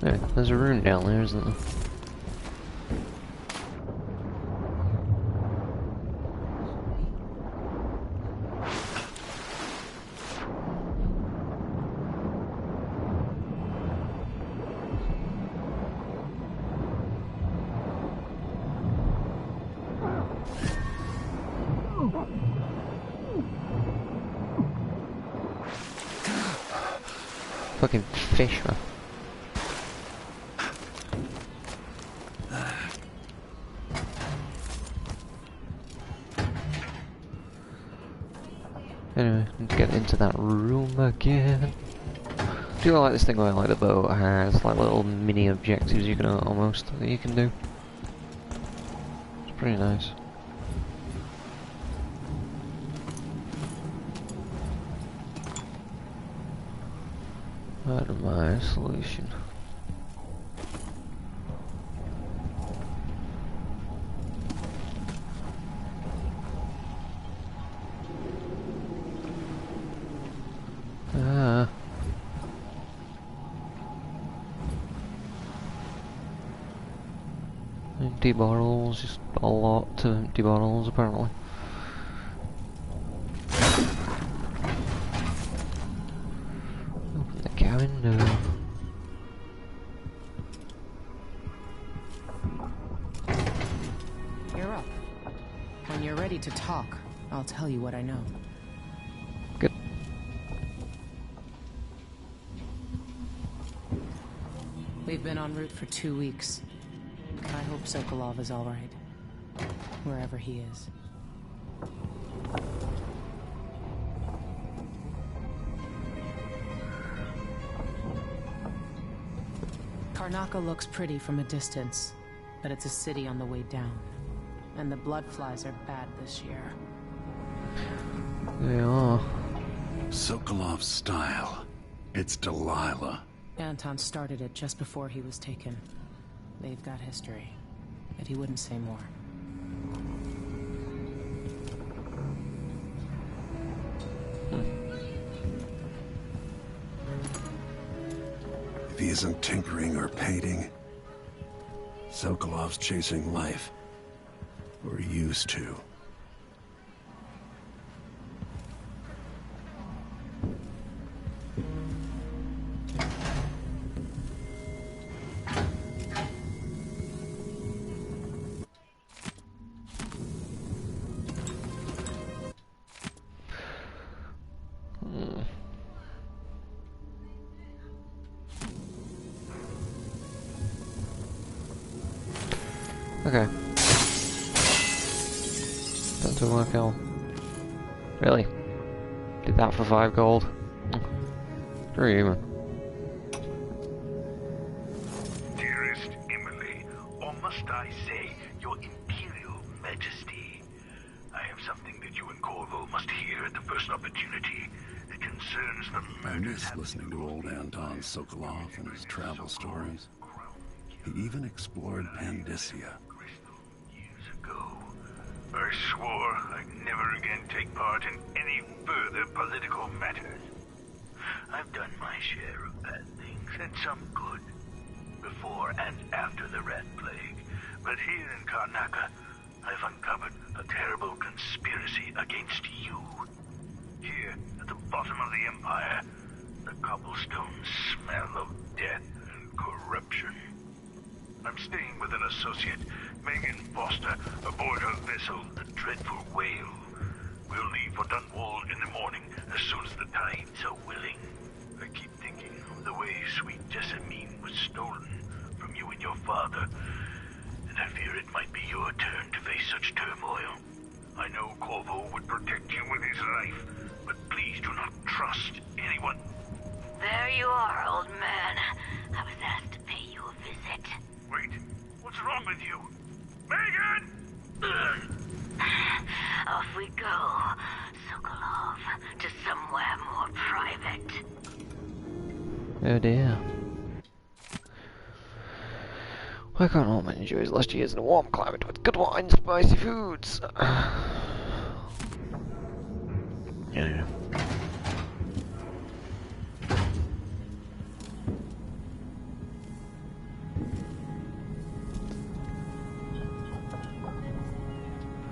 Yeah, there's a rune down there, isn't there? Fucking fish, man. Anyway, let's get into that room again. Do I like this thing where like the boat has like little mini objectives you can almost that you can do? It's pretty nice. My solution. Empty bottles, just a lot of empty bottles apparently. Open the cabin door. You're up. When you're ready to talk, I'll tell you what I know. Good. We've been en route for 2 weeks. I hope Sokolov is all right, wherever he is. Karnaka looks pretty from a distance, but it's a city on the way down. And the blood flies are bad this year. They are. Sokolov's style. It's Delilah. Anton started it just before he was taken. They've got history, but he wouldn't say more. If he isn't tinkering or painting, Sokolov's chasing life. Or he used to. Okay. That didn't work out. Really? Did that for 5 gold? Screw you, man. Dearest Emily, or must I say, your Imperial Majesty, I have something that you and Corvo must hear at the first opportunity. It concerns the I murders. miss listening to old Anton Sokolov and his travel stories. He even explored Pandysia. I swore I'd never again take part in any further political matters. I've done my share of bad things, and some good, before and after the Rat Plague, But here in Karnaca, I've uncovered a terrible conspiracy against you. Here, at the bottom of the Empire, the cobblestones smell of death and corruption. I'm staying with an associate, Megan Foster, aboard her vessel, the Dreadful Whale. We'll leave for Dunwall in the morning, as soon as the tides are willing. I keep thinking of the way sweet Jessamine was stolen from you and your father, and I fear it might be your turn to face such turmoil. I know Corvo would protect you with his life, but please do not trust anyone. There you are, old man. I was asked to pay you a visit. Wait, what's wrong with you? Megan! Off we go, Sokolov, to somewhere more private. Oh dear. Why can't all men enjoy his last years in a warm climate with good wine and spicy foods? Yeah.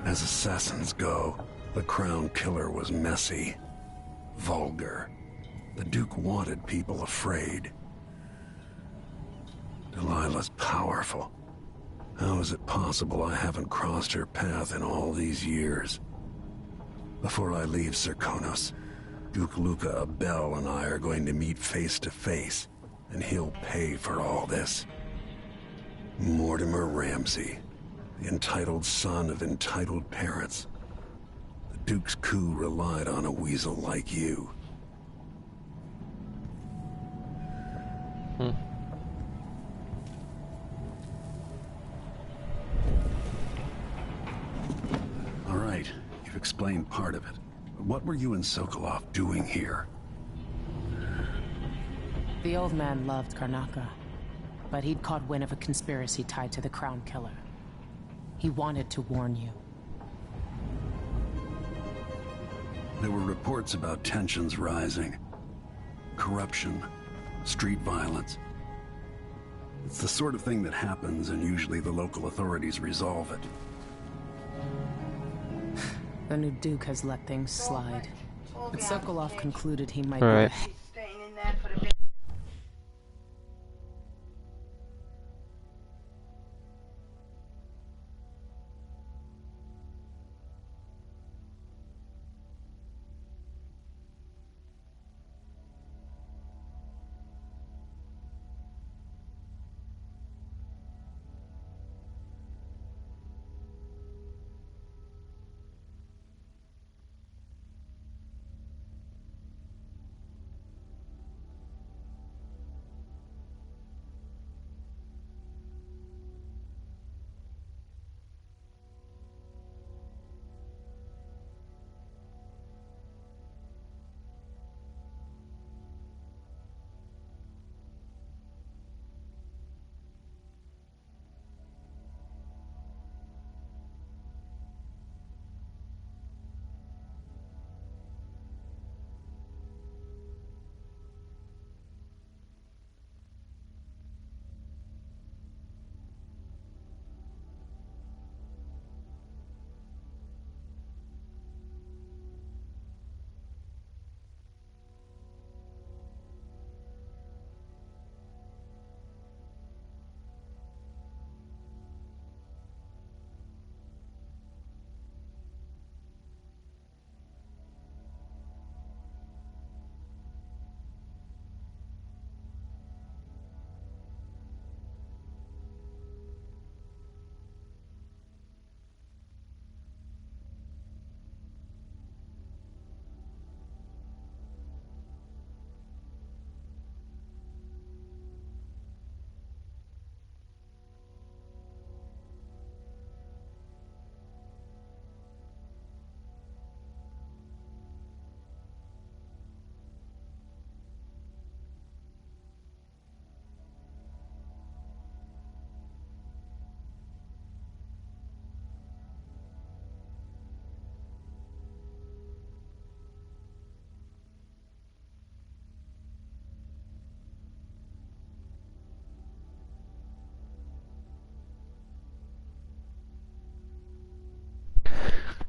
As assassins go, the Crown Killer was messy, vulgar. The Duke wanted people afraid. Delilah's powerful. How is it possible I haven't crossed her path in all these years? Before I leave Serkonos, Duke Luca Abel and I are going to meet face to face, and he'll pay for all this. Mortimer Ramsey, the entitled son of entitled parents. The Duke's coup relied on a weasel like you. All right, you've explained part of it. But what were you and Sokolov doing here? The old man loved Karnaca, but he'd caught wind of a conspiracy tied to the Crown Killer. He wanted to warn you. There were reports about tensions rising. Corruption, street violence. It's the sort of thing that happens, and usually the local authorities resolve it. The new Duke has let things slide, but Sokolov concluded he might Right. be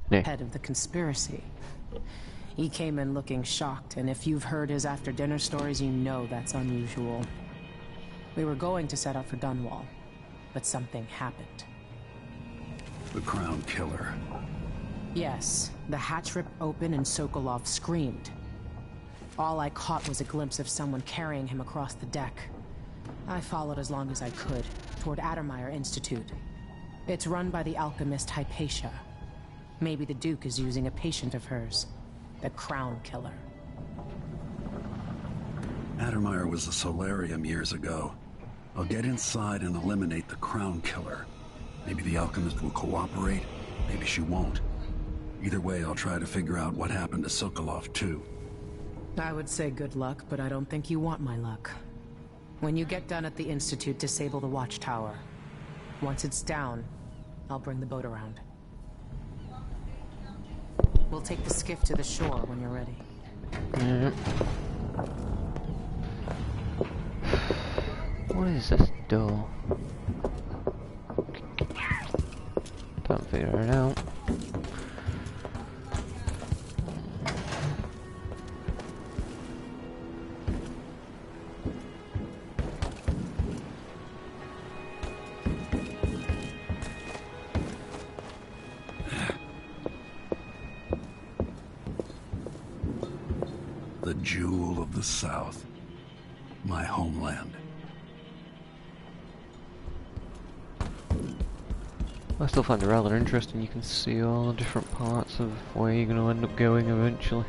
Yeah. head of the conspiracy. He came in looking shocked, and if you've heard his after-dinner stories, you know that's unusual. We were going to set out for Dunwall, but something happened. The Crown Killer. Yes, the hatch ripped open and Sokolov screamed. All I caught was a glimpse of someone carrying him across the deck. I followed as long as I could, toward Addermeyer Institute. It's run by the alchemist Hypatia. Maybe the Duke is using a patient of hers. The Crown Killer. Addermeyer was a solarium years ago. I'll get inside and eliminate the Crown Killer. Maybe the alchemist will cooperate, maybe she won't. Either way, I'll try to figure out what happened to Sokolov, too. I would say good luck, but I don't think you want my luck. When you get done at the Institute, disable the watchtower. Once it's down, I'll bring the boat around. We'll take the skiff to the shore when you're ready. What is this door? Can't figure it out. The jewel of the South. My homeland. I still find it rather interesting. You can see all the different parts of where you're going to end up going eventually.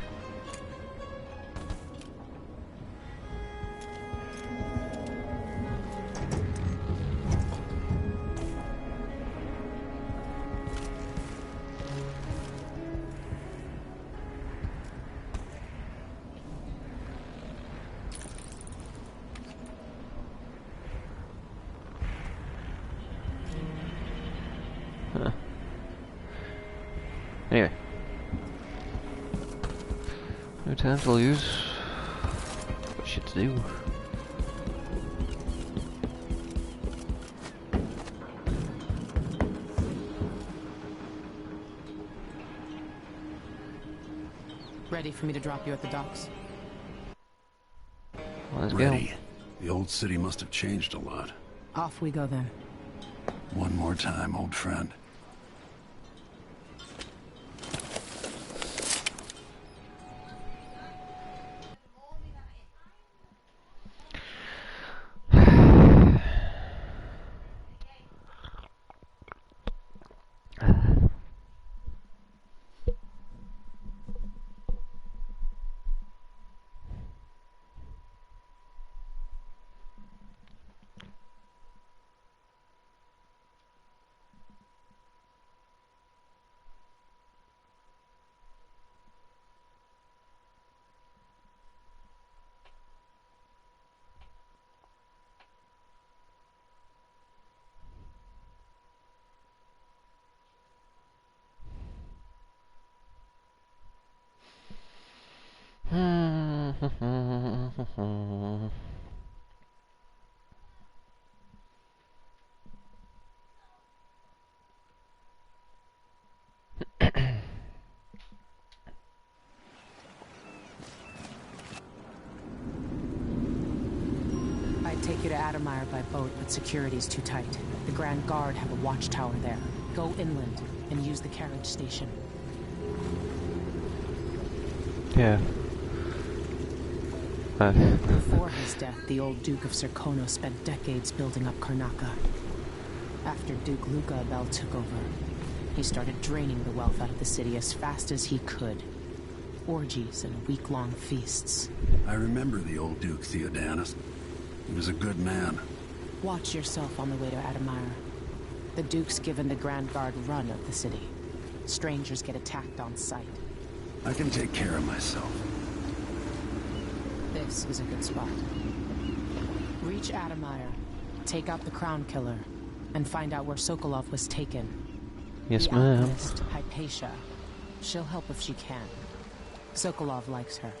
Anyway, no time to lose. Got shit to do. Ready for me to drop you at the docks? Let's Ready. go. The old city must have changed a lot. Off we go then. One more time, old friend. I'd take you to Addermeyer by boat, but security's too tight. The Grand Guard have a watchtower there. Go inland and use the carriage station. Yeah. Before his death, the old Duke of Serkonos spent decades building up Karnaca. After Duke Luca Abel took over, he started draining the wealth out of the city as fast as he could. Orgies and week-long feasts. I remember the old Duke Theodanis. He was a good man. Watch yourself on the way to Addermeyer. The Duke's given the Grand Guard run of the city. Strangers get attacked on sight. I can take care of myself. This is a good spot. Reach Addermeyer, take out the Crown Killer, and find out where Sokolov was taken. Yes, the ma'am. alchemist, Hypatia. She'll help if she can. Sokolov likes her.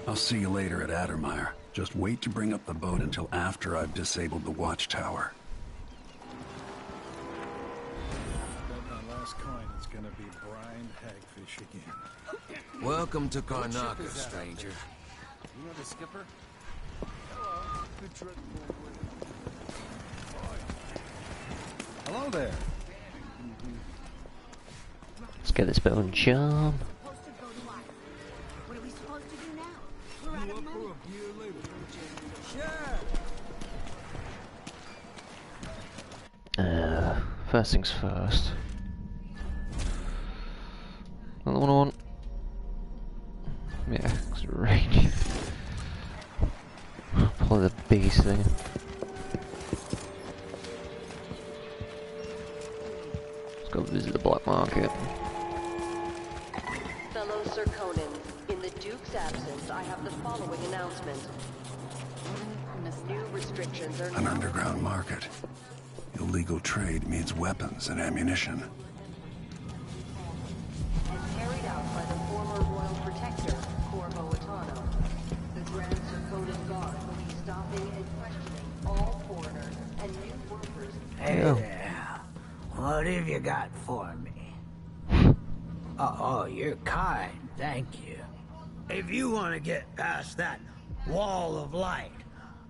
I'll see you later at Addermeyer. Just wait to bring up the boat until after I've disabled the watchtower. this coin, it's gonna be brine hagfish again. Welcome to Karnaca, stranger. You know the skipper? Hello. Good trip. Hello there. Let's get this bone charm. What are we supposed to do now? We're out of money. First things first. Another one I want. Yeah, it's range. Probably the biggest thing. Let's go visit the black market. Fellow Sir Conan, in the Duke's absence, I have the following announcement. New restrictions are An underground market. Illegal trade means weapons and ammunition. and carried out by the former Royal Protector, Corvo Attano. The Grand Sir Conan Guard will be stopping and questioning all foreigners and new workers. Hey there. What have you got for me? Oh, you're kind. Thank you. If you want to get past that wall of light,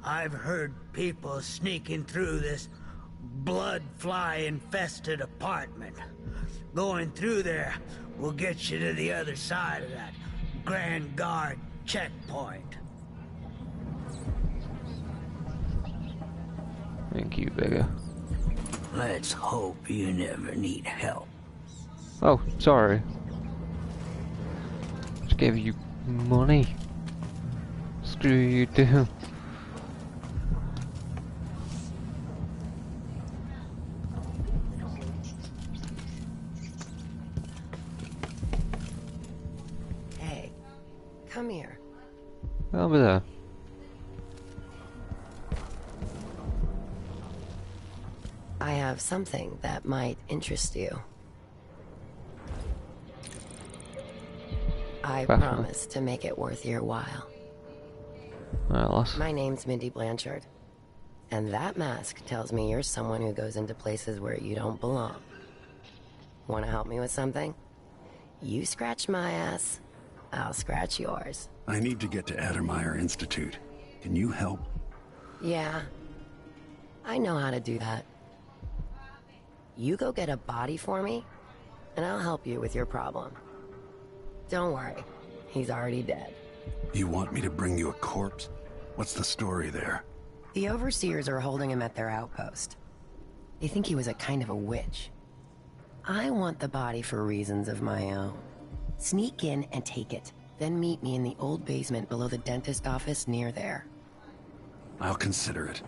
I've heard people sneaking through this blood fly infested apartment. Going through there will get you to the other side of that Grand Guard checkpoint. Thank you, Beggar. Let's hope you never need help. Oh, sorry. Just gave you money. Screw you too. Hey, come here. Over there. I have something that might interest you. I promise to make it worth your while. My name's Mindy Blanchard, and that mask tells me you're someone who goes into places where you don't belong. Want to help me with something? You scratch my ass, I'll scratch yours. I need to get to Addermeyer Institute. Can you help? Yeah, I know how to do that. You go get a body for me, and I'll help you with your problem. Don't worry, he's already dead. You want me to bring you a corpse? What's the story there? The overseers are holding him at their outpost. They think he was a kind of a witch. I want the body for reasons of my own. Sneak in and take it, then meet me in the old basement below the dentist office near there. I'll consider it.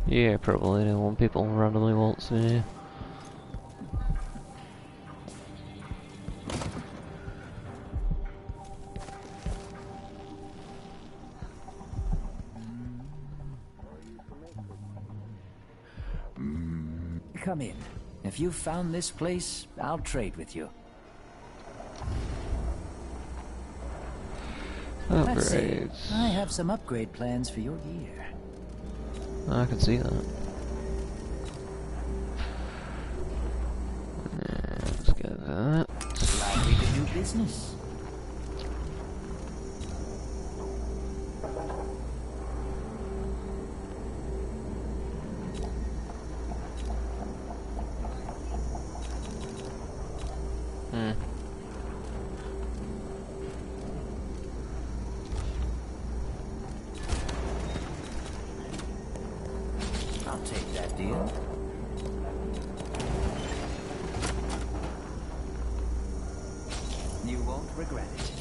Yeah, probably don't want people randomly waltzing in here. Come in. If you've found this place, I'll trade with you. Let's see. Upgrades. I have some upgrade plans for your gear. I can see that. Let's get that. Likely to do business. I'll take that deal. You won't regret it.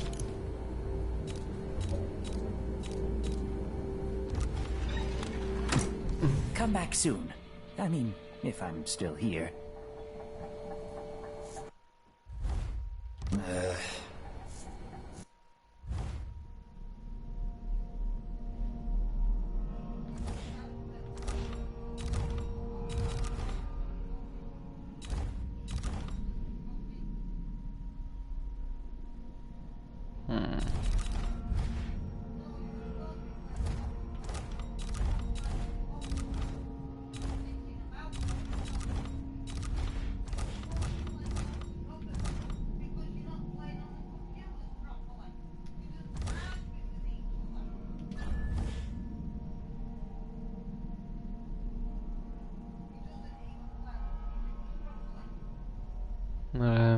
Come back soon. I mean, if I'm still here.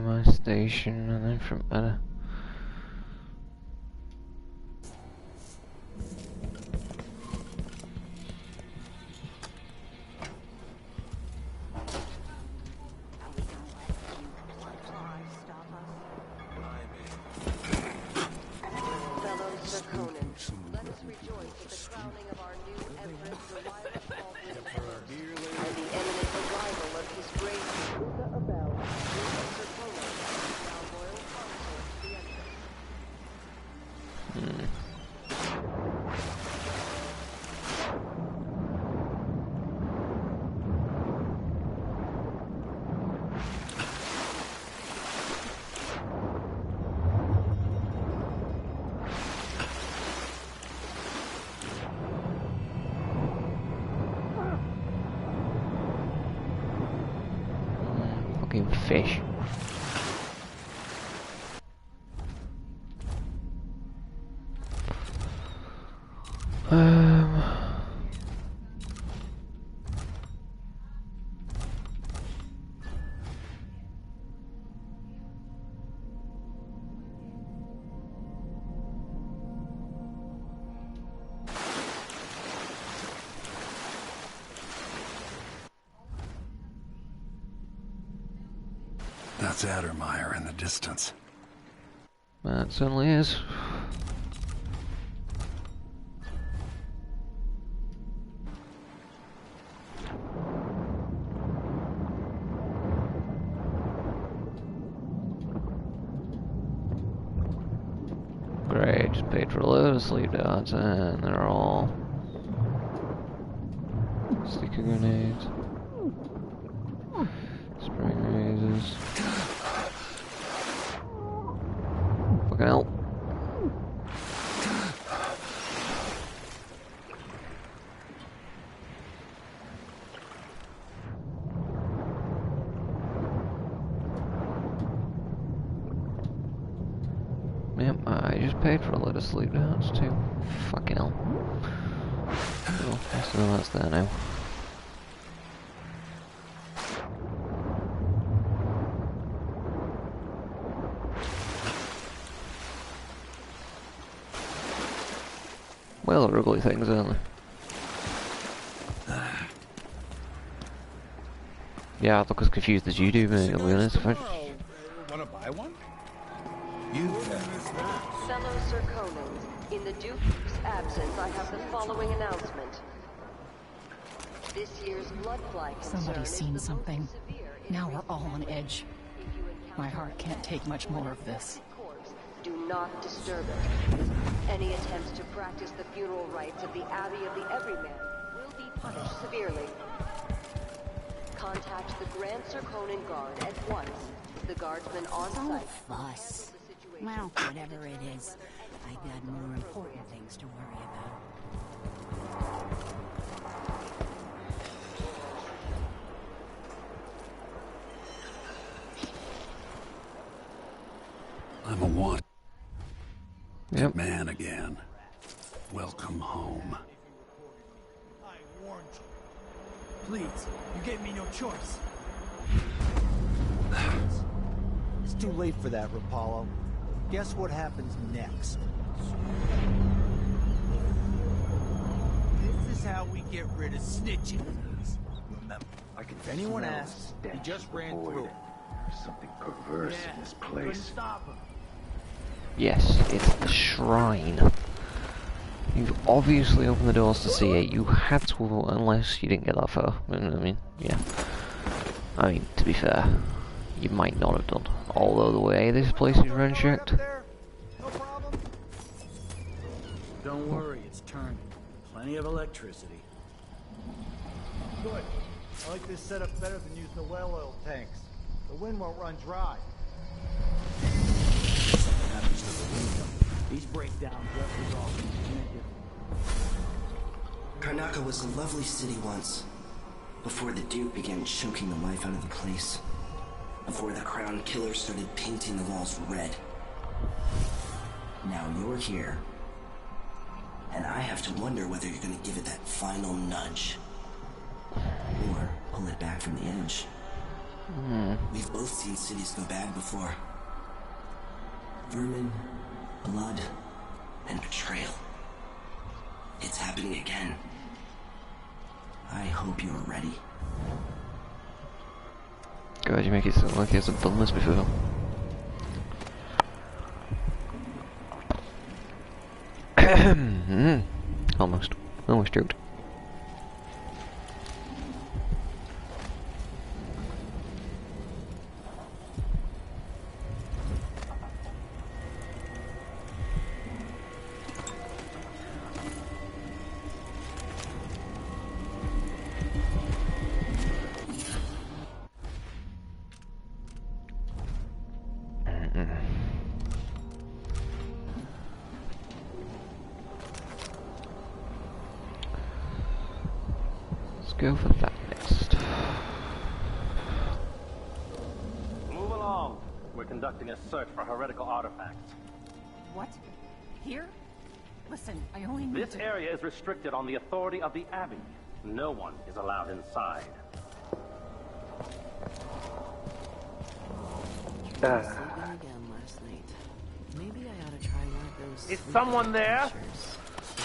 my station, and then from there. Fucking fish. That's Addermeyer in the distance. That certainly is. Great, just paid for a load of sleep darts, and they're all sticky grenades, spring razors. Fucking hell. Yep, I just paid for a load of sleep darts too. Fucking hell. Oh, so that's there now. Well, they're ugly things, aren't they? Yeah, I look as confused as you do, mate, I'll be honest. Wanna buy one? You Fellow Serkonans, in the Duke's absence, I have the following announcement. This year's bloodfly concern Somebody's seen is the something. most severe in Now we're recent all on years. edge. If you encounter My heart can't take much more of this. corpse, do not disturb it. Any attempts to practice the funeral rites of the Abbey of the Everyman will be punished severely. Contact the Grand Serkonan Guard at once. The guardsmen on site. Fuss. Well, whatever it is, I got more important things to worry about. I'm a wanted man again. Welcome home. I warned you. Please, you gave me no choice. It's too late for that, Rapallo. Guess what happens next? This is how we get rid of snitching. Remember, if anyone asks, he just ran through. There's something perverse in this place. Couldn't stop him. Yes, it's the shrine. You've obviously opened the doors to see it. You had to, unless you didn't get that far. I mean, yeah. I mean, to be fair, you might not have done. Although the way this place is run checked. Don't worry, it's turning. Plenty of electricity. Good. I like this setup better than using the well oil tanks. The wind won't run dry. Happens to the window. These break down just as often. Karnaca was a lovely city once. Before the Duke began choking the life out of the place. Before the Crown Killer started painting the walls red. Now you're here. And I have to wonder whether you're gonna give it that final nudge. Or pull it back from the edge. We've both seen cities go bad before. Vermin, blood, and betrayal. It's happening again. I hope you're ready. God, you make it sound like he hasn't done this before. Almost joked. Go for that next. Move along. We're conducting a search for heretical artifacts. What? Here? Listen, I only need This area is restricted on the authority of the Abbey. No one is allowed inside. Again last night. Maybe I ought to try one of those. Is someone there?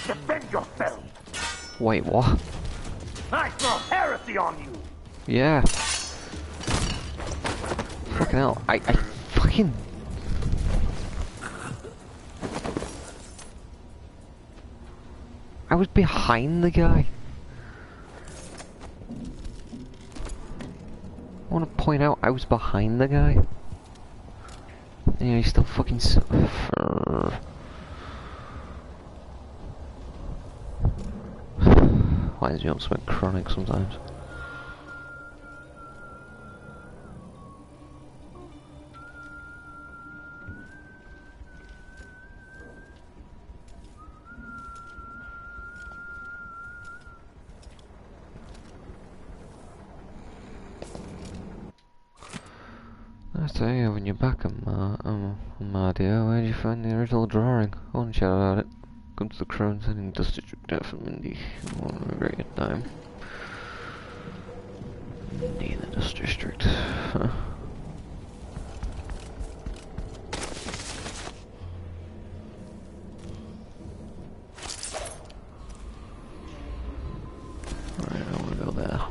Defend yourself! Wait, what? I smell heresy on you! Yeah. Fucking hell. I fucking... I was behind the guy. I want to point out I was behind the guy. And he's still fucking... Winds me up to smoke chronic sometimes. I say, when you're back, dear, where did you find the original drawing? I want to chat about it. Come to the Crown Sending Dust District out from Mindy. I want to regret your time. Mindy in the Dust District. Huh. Alright, I want to go there.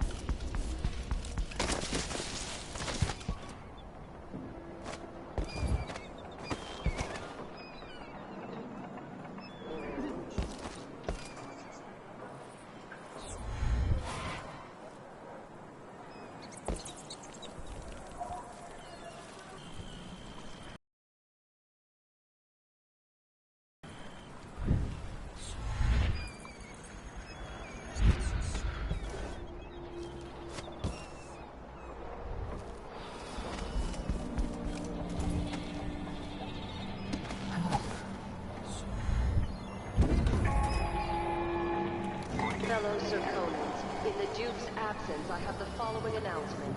Fellow Circonans, in the Duke's absence, I have the following announcement.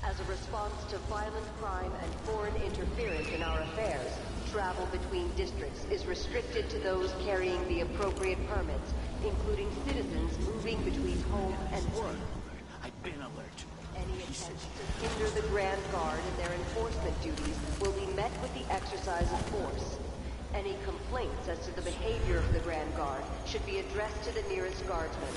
As a response to violent crime and foreign interference in our affairs, travel between districts is restricted to those carrying the appropriate permits, including citizens moving between home and work. I've been alert. Any attempts to hinder the Grand Guard in their enforcement duties will be met with the exercise of force. Any complaints as to the behavior of the Grand Guard should be addressed to the nearest guardsman.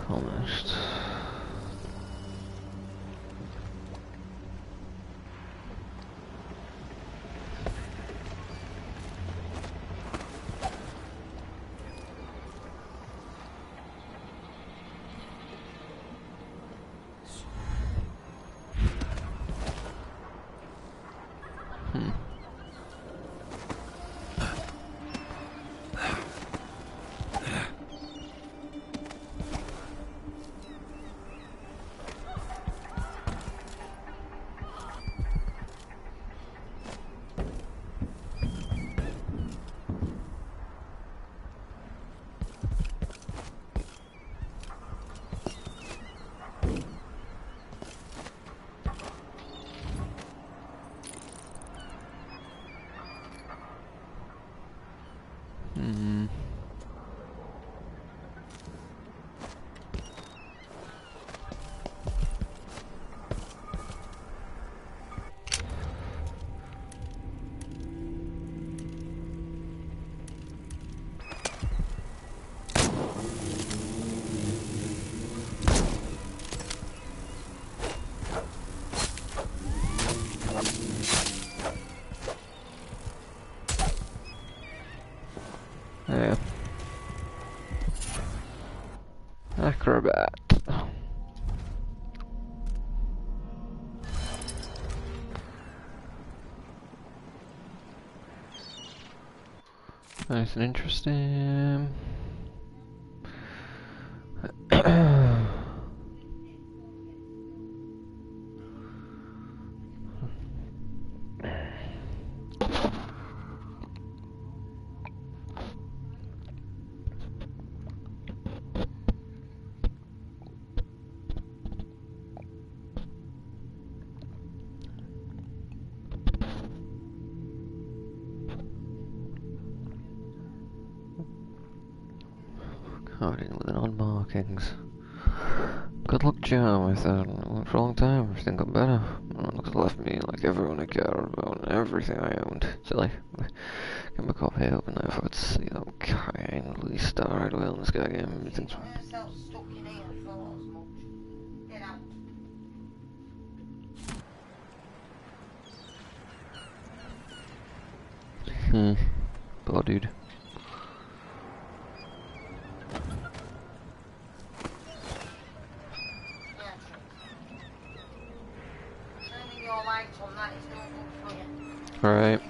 Almost. Acrobat. Nice and interesting. Coding with on markings. Good luck, Joe. I thought it went for a long time. Everything got better. Looks left me like everyone I cared about and everything I owned. Silly. Give me a copy open if I could see them kindly starred well in this guy game. Everything's. Poor dude. Alright.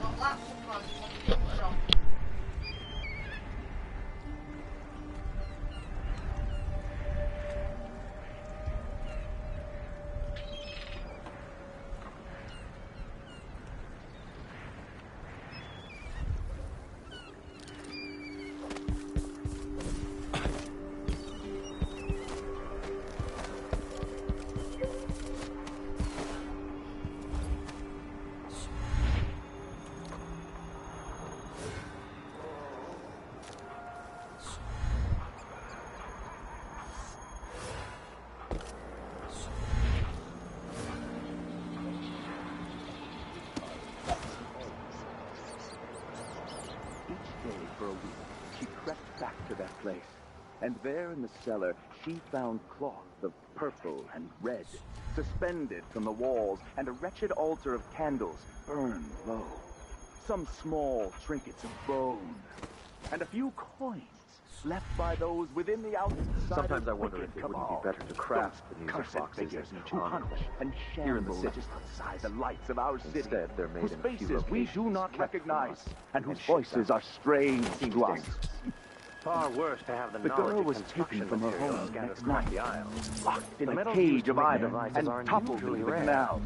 For a week, she crept back to that place, and there in the cellar, she found cloth of purple and red, suspended from the walls, and a wretched altar of candles burned low. Some small trinkets of bone, and a few coins left by those within the outside. Sometimes I wonder if it wouldn't be better to craft the music boxes as each enclave. And Here in the city, just outside the lights of our city, instead they're made whose in a few faces we do locations not kept from recognize, us, and whose shipped voices out. are strange Seems to us. dangerous. Far worse to have the The knowledge girl of was construction taken from her materials home scattered next across night, the isles. locked in The a metals cage used to of make the iron, devices and are toppled unusually into the rare. canal.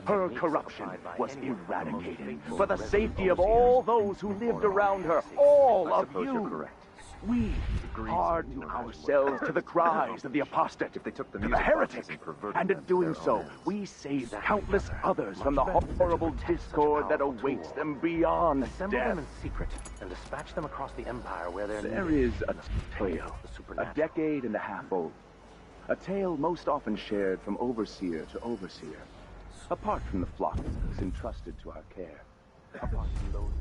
Her Techniques corruption applied by was anyone from the most eradicated faithful for the resident safety of overseers. all those who lived around her, all I of suppose you're you. correct. We harden ourselves to the cries of the apostate, If they took the to the music heretic, boxes and perverted and in them to doing their so, own ends. we save Exactly, countless brother. others Much from the better to horrible protect such a discord that powerful awaits tool. them beyond Assemble death. them in secret and dispatch them across the Empire where they're There needed. is a tale, a decade and a half old. A tale most often shared from overseer to overseer, apart from the flock that is entrusted to our care. Apart from those...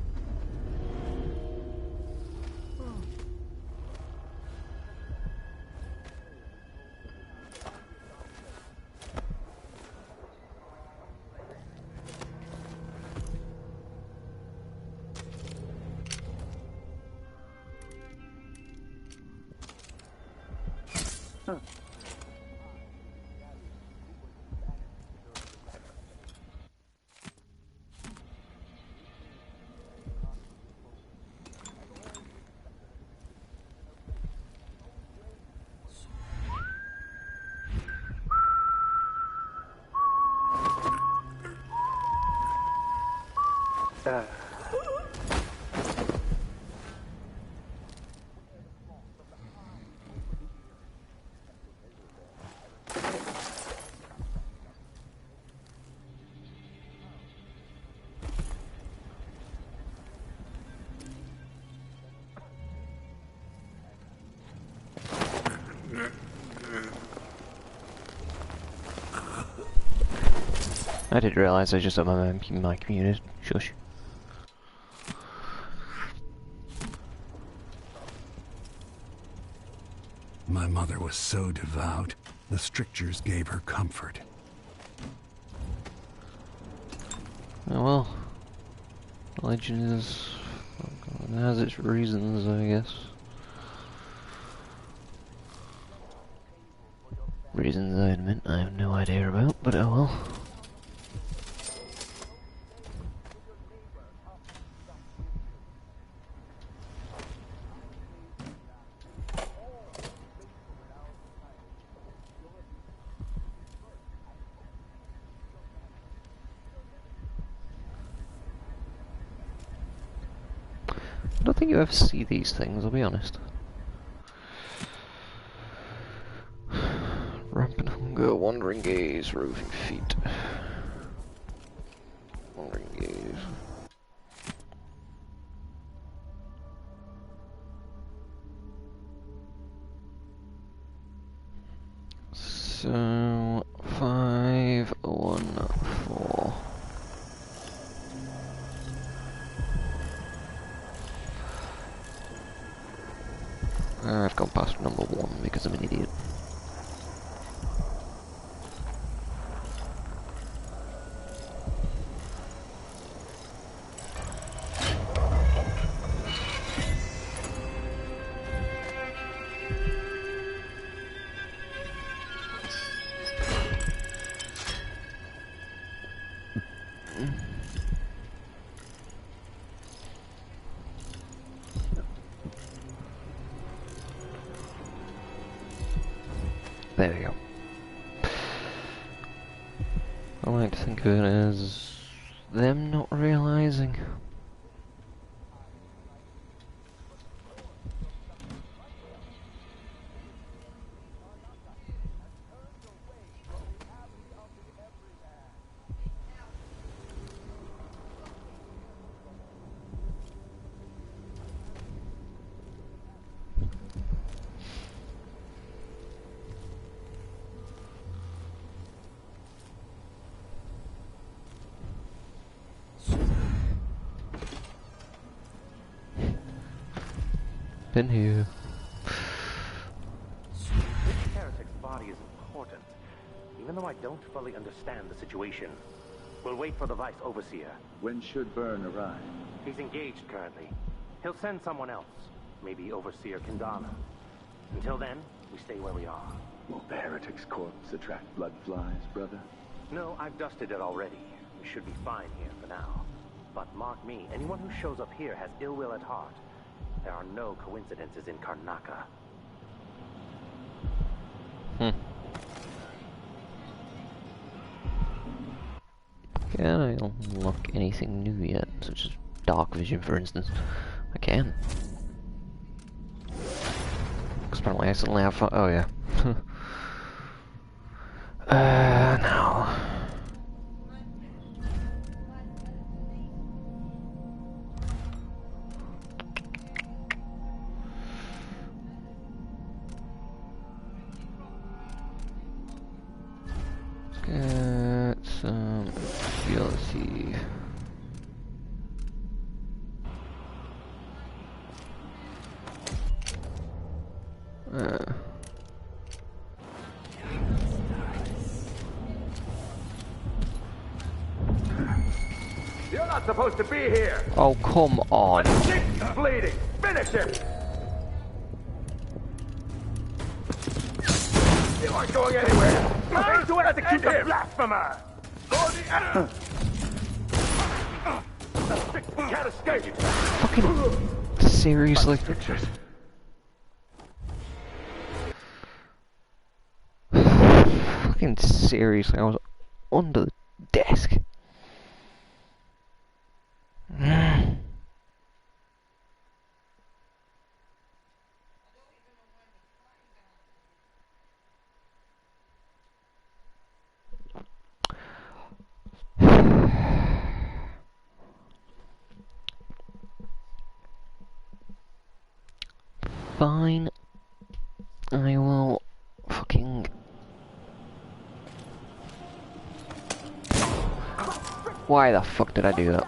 I didn't realise I just had my mic muted. Shush. My mother was so devout, the strictures gave her comfort. Oh well. Religion has its reasons, I guess. Reasons I admit I have no idea about, but oh well. I don't think you ever see these things, I'll be honest. Rampant hunger, wandering gaze, roving feet. Wandering gaze. So, 514. I've gone past number 1 because I'm an idiot. There we go. I like to think of it as them not realising. Been here. This heretic's body is important, even though I don't fully understand the situation. We'll wait for the Vice Overseer. When should Byrne arrive? He's engaged currently. He'll send someone else, maybe Overseer Kendana. Until then, we stay where we are. Will the heretic's corpse attract blood flies, brother? No, I've dusted it already. We should be fine here for now. But mark me, anyone who shows up here has ill will at heart. There are no coincidences in Karnaca. Can I unlock anything new yet? Such as dark vision, for instance. I can. Because apparently I accidentally have oh yeah. Now. Get some agility. You're not supposed to be here. Oh, come on. He's bleeding. Finish him. You aren't going anywhere. I do have to keep him. Blasphemer. We can't escape. Fucking seriously. Fucking seriously, I was under the desk. Fine. I will fucking... Why the fuck did I do that?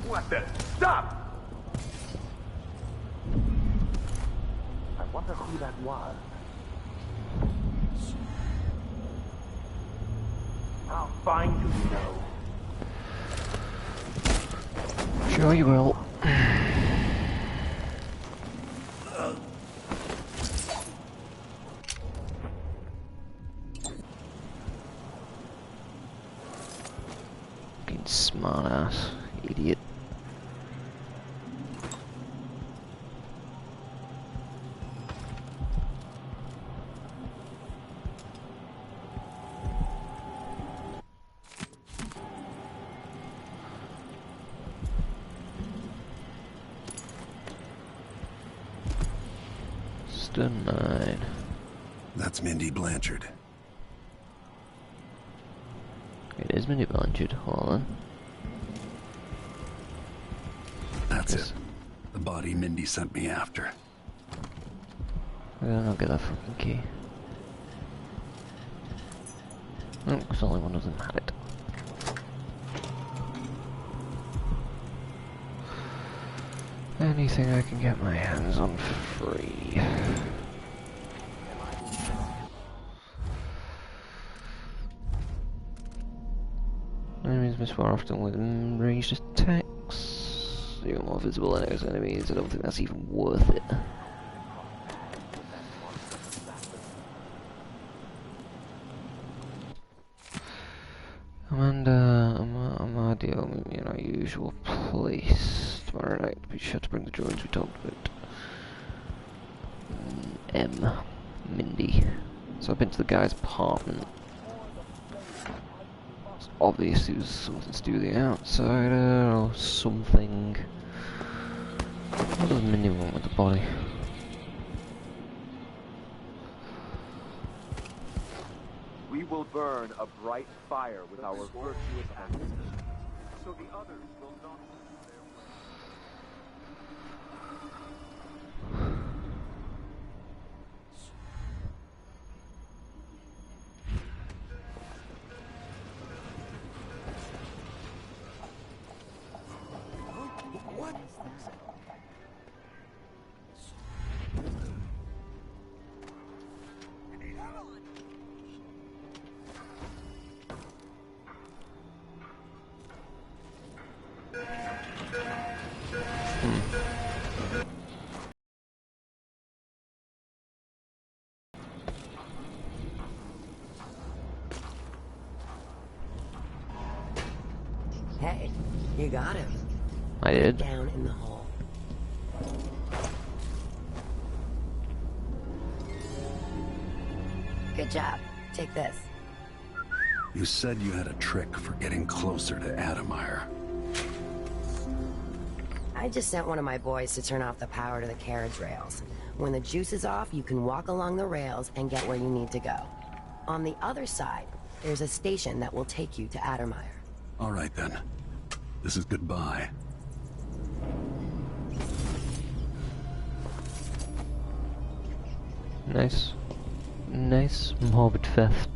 What the? Stop! wonder who that was. I'll find you, you know. Sure you will. Fucking smart ass idiot. Nine. That's Mindy Blanchard. It is Mindy Blanchard. Hold on. That's it. The body Mindy sent me after. I don't get that fucking key. Oh, because only one of them had it. Anything I can get my hands on for free. Enemies miss more often with ranged attacks. You're more visible than those enemies. I don't think that's even worth it. Amadio, meet me in our usual place. Tomorrow night, be sure to bring the droids we talked about. Mindy. So I've been to the guy's apartment. It's obvious there was something to do with the outside, or something. What does Mindy want with the body? We will burn a bright fire with our virtuous actions, so the others will not lose their way. What? Hey, you got him. I did. Down in the hole. Good job. Take this. You said you had a trick for getting closer to Adamire. I just sent one of my boys to turn off the power to the carriage rails. When the juice is off, you can walk along the rails and get where you need to go. On the other side, there's a station that will take you to Adamire. All right then. This is goodbye. Nice. Nice morbid theft.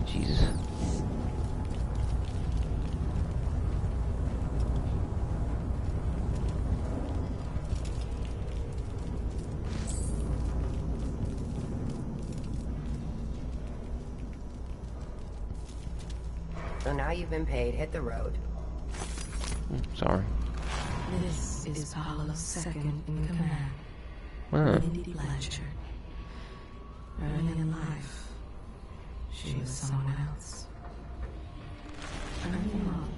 Jesus. So now you've been paid, hit the road. Sorry. This is Paolo's second in command. Mindy Blanchard. Early in life, she was someone else. Early on,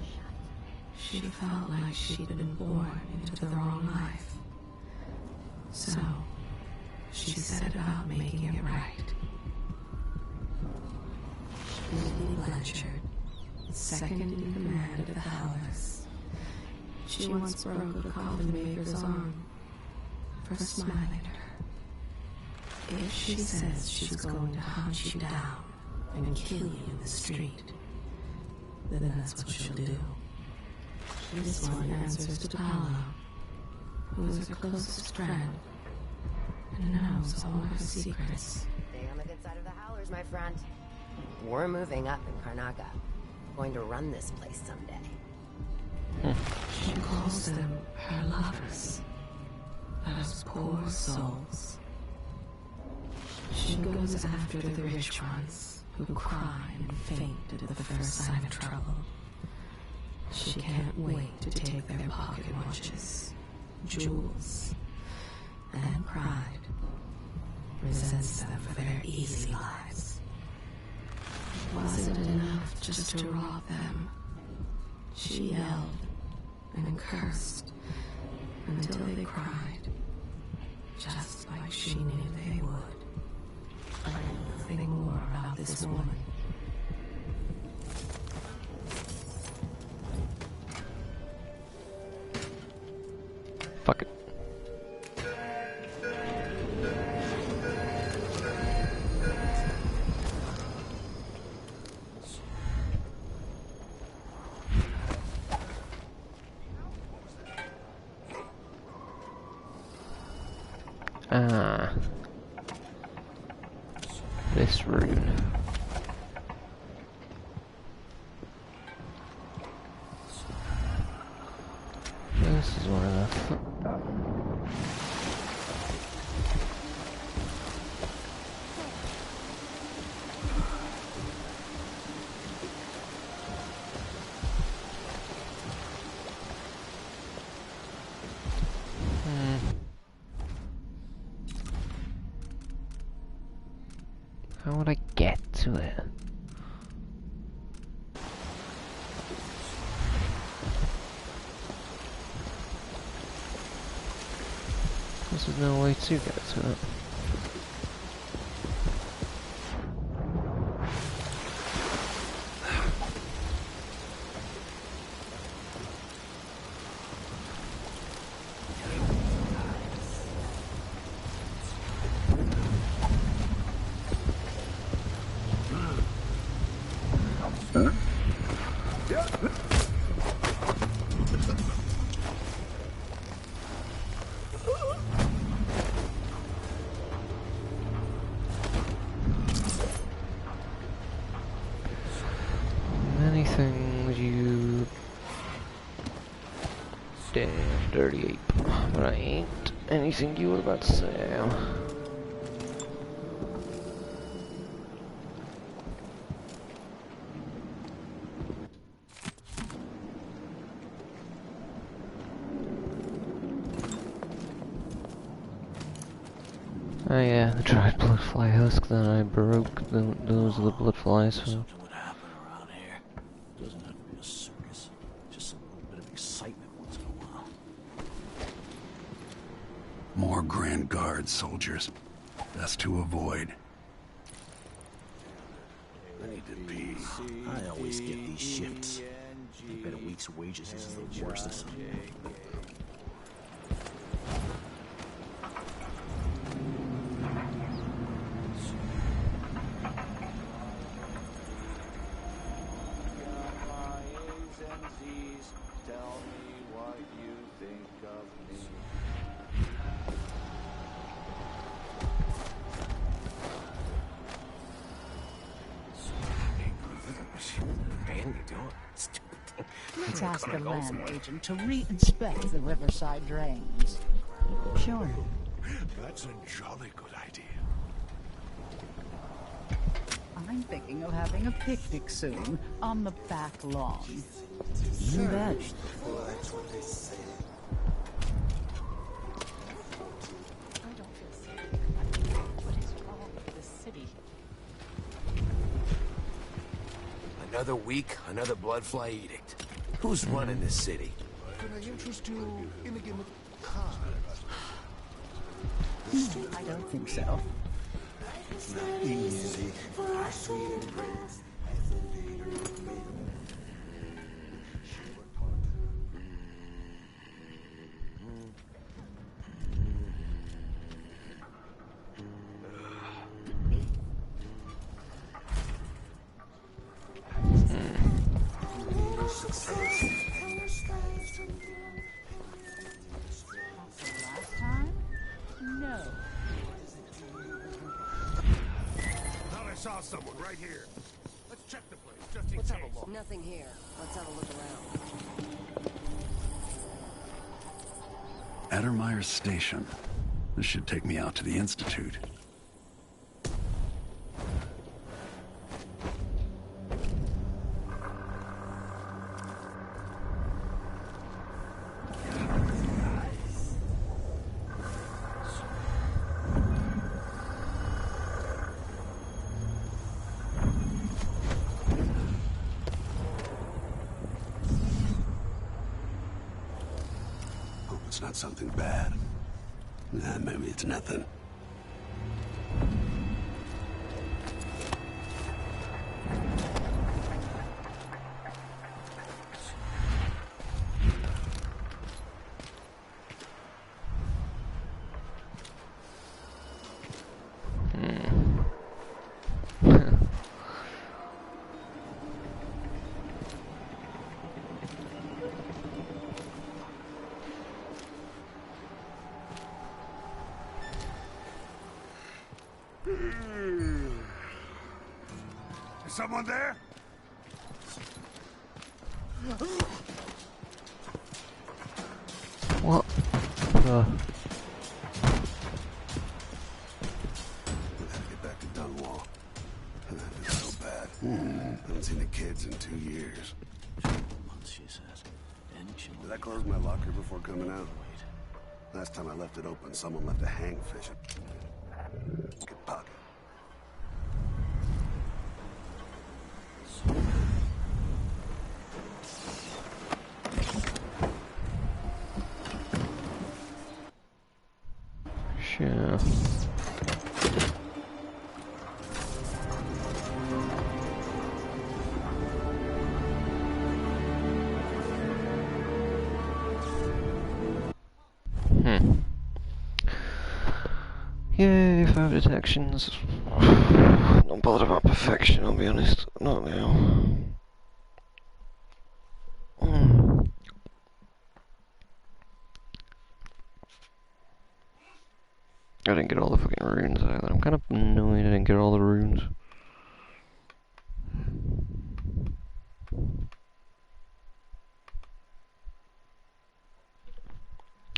she felt like she'd been born into the wrong life. So, she set about making it right. Mindy Blanchard, second in command of the Howlers. She once broke a coffin maker's arm for smiling at her. If she says she's going to hunt you down and kill you in the street, then that's what she'll do. This one answers to Paolo, who is her closest friend and knows all her secrets. Stay on the good side of the Howlers, my friend. We're moving up in Karnaca. Going to run this place someday. She calls them her lovers. Those Poor souls. She goes after the rich ones who cry and faint at the first sign of trouble. She can't wait to take their pocket watches, jewels, and pride. Resents them for their easy lives. It wasn't enough just to rob them. She yelled and cursed until they cried, just like she knew they would. I know nothing more about this woman. Fuck it. Ah. This rune. This is one of the... How would I get to it? There's no way to get to it. Anything you damn dirty ape, but I ain't anything you were about to say. Oh yeah, the dried blood fly husk that I broke, those are the blood flies. So. More Grand Guard soldiers. Best to avoid. I need to pee. I always get these shifts. I bet a week's wages is the worst of some. Let's ask the land agent to re-inspect the riverside drains. Sure. That's a jolly good idea. I'm thinking of having a picnic soon on the back lawn. You bet. That's what they say. I don't feel safe. What is wrong with this city? Another week, another bloodfly edict. Who's running this city? Could I interest you in a game of cards? I don't think so. It's not easy. Last time? No. Thought I saw someone right here. Let's check the place, just in Let's case. have a look. Nothing here. Let's have a look around. Addermire Station. This should take me out to the Institute. Hope it's not something bad. Nah, maybe it's nothing. Is someone there? What? We gotta get back to Dunwall. It's so bad. Haven't seen the kids in 2 years. She says. Did I close my locker before coming out? Last time I left it open, someone left a hangfish. Good pocket. Sure. Yay, 5 detections. Not bothered about perfection, I'll be honest. Not now. I didn't get all the fucking runes either. I'm kind of annoyed I didn't get all the runes.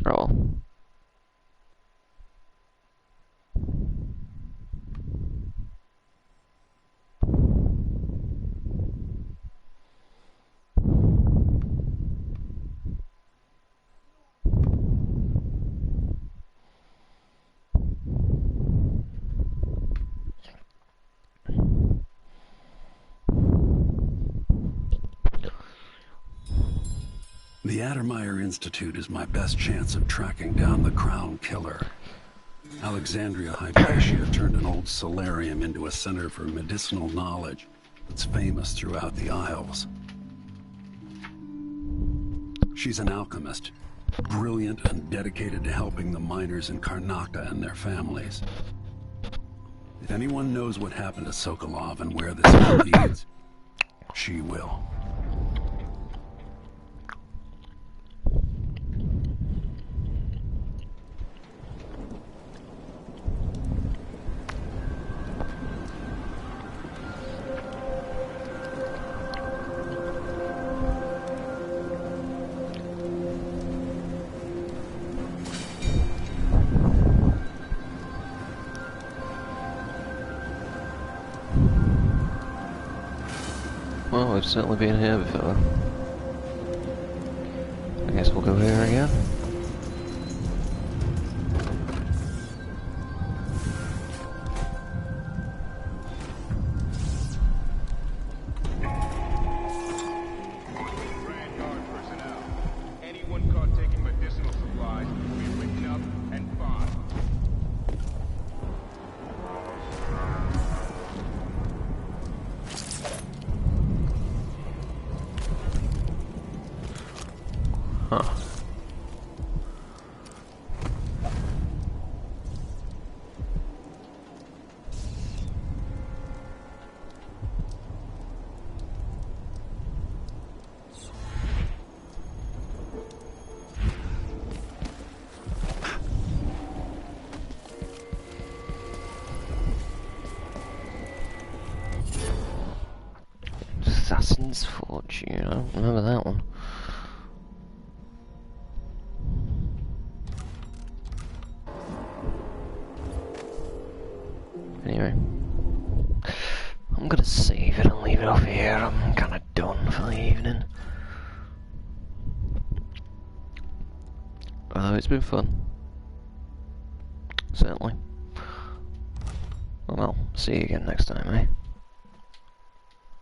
Oh. The Addermeyer Institute is my best chance of tracking down the Crown Killer. Alexandria Hypatia turned an old solarium into a center for medicinal knowledge that's famous throughout the Isles. She's an alchemist, brilliant and dedicated to helping the miners in Karnaka and their families. If anyone knows what happened to Sokolov and where this all leads, she will. Well, we've certainly been here before. I guess we'll go here again. Assassin's Fortune, I don't remember that one. Anyway, I'm gonna save it and leave it off here. I'm kinda done for the evening. Although it's been fun. Certainly. Well, see you again next time, eh?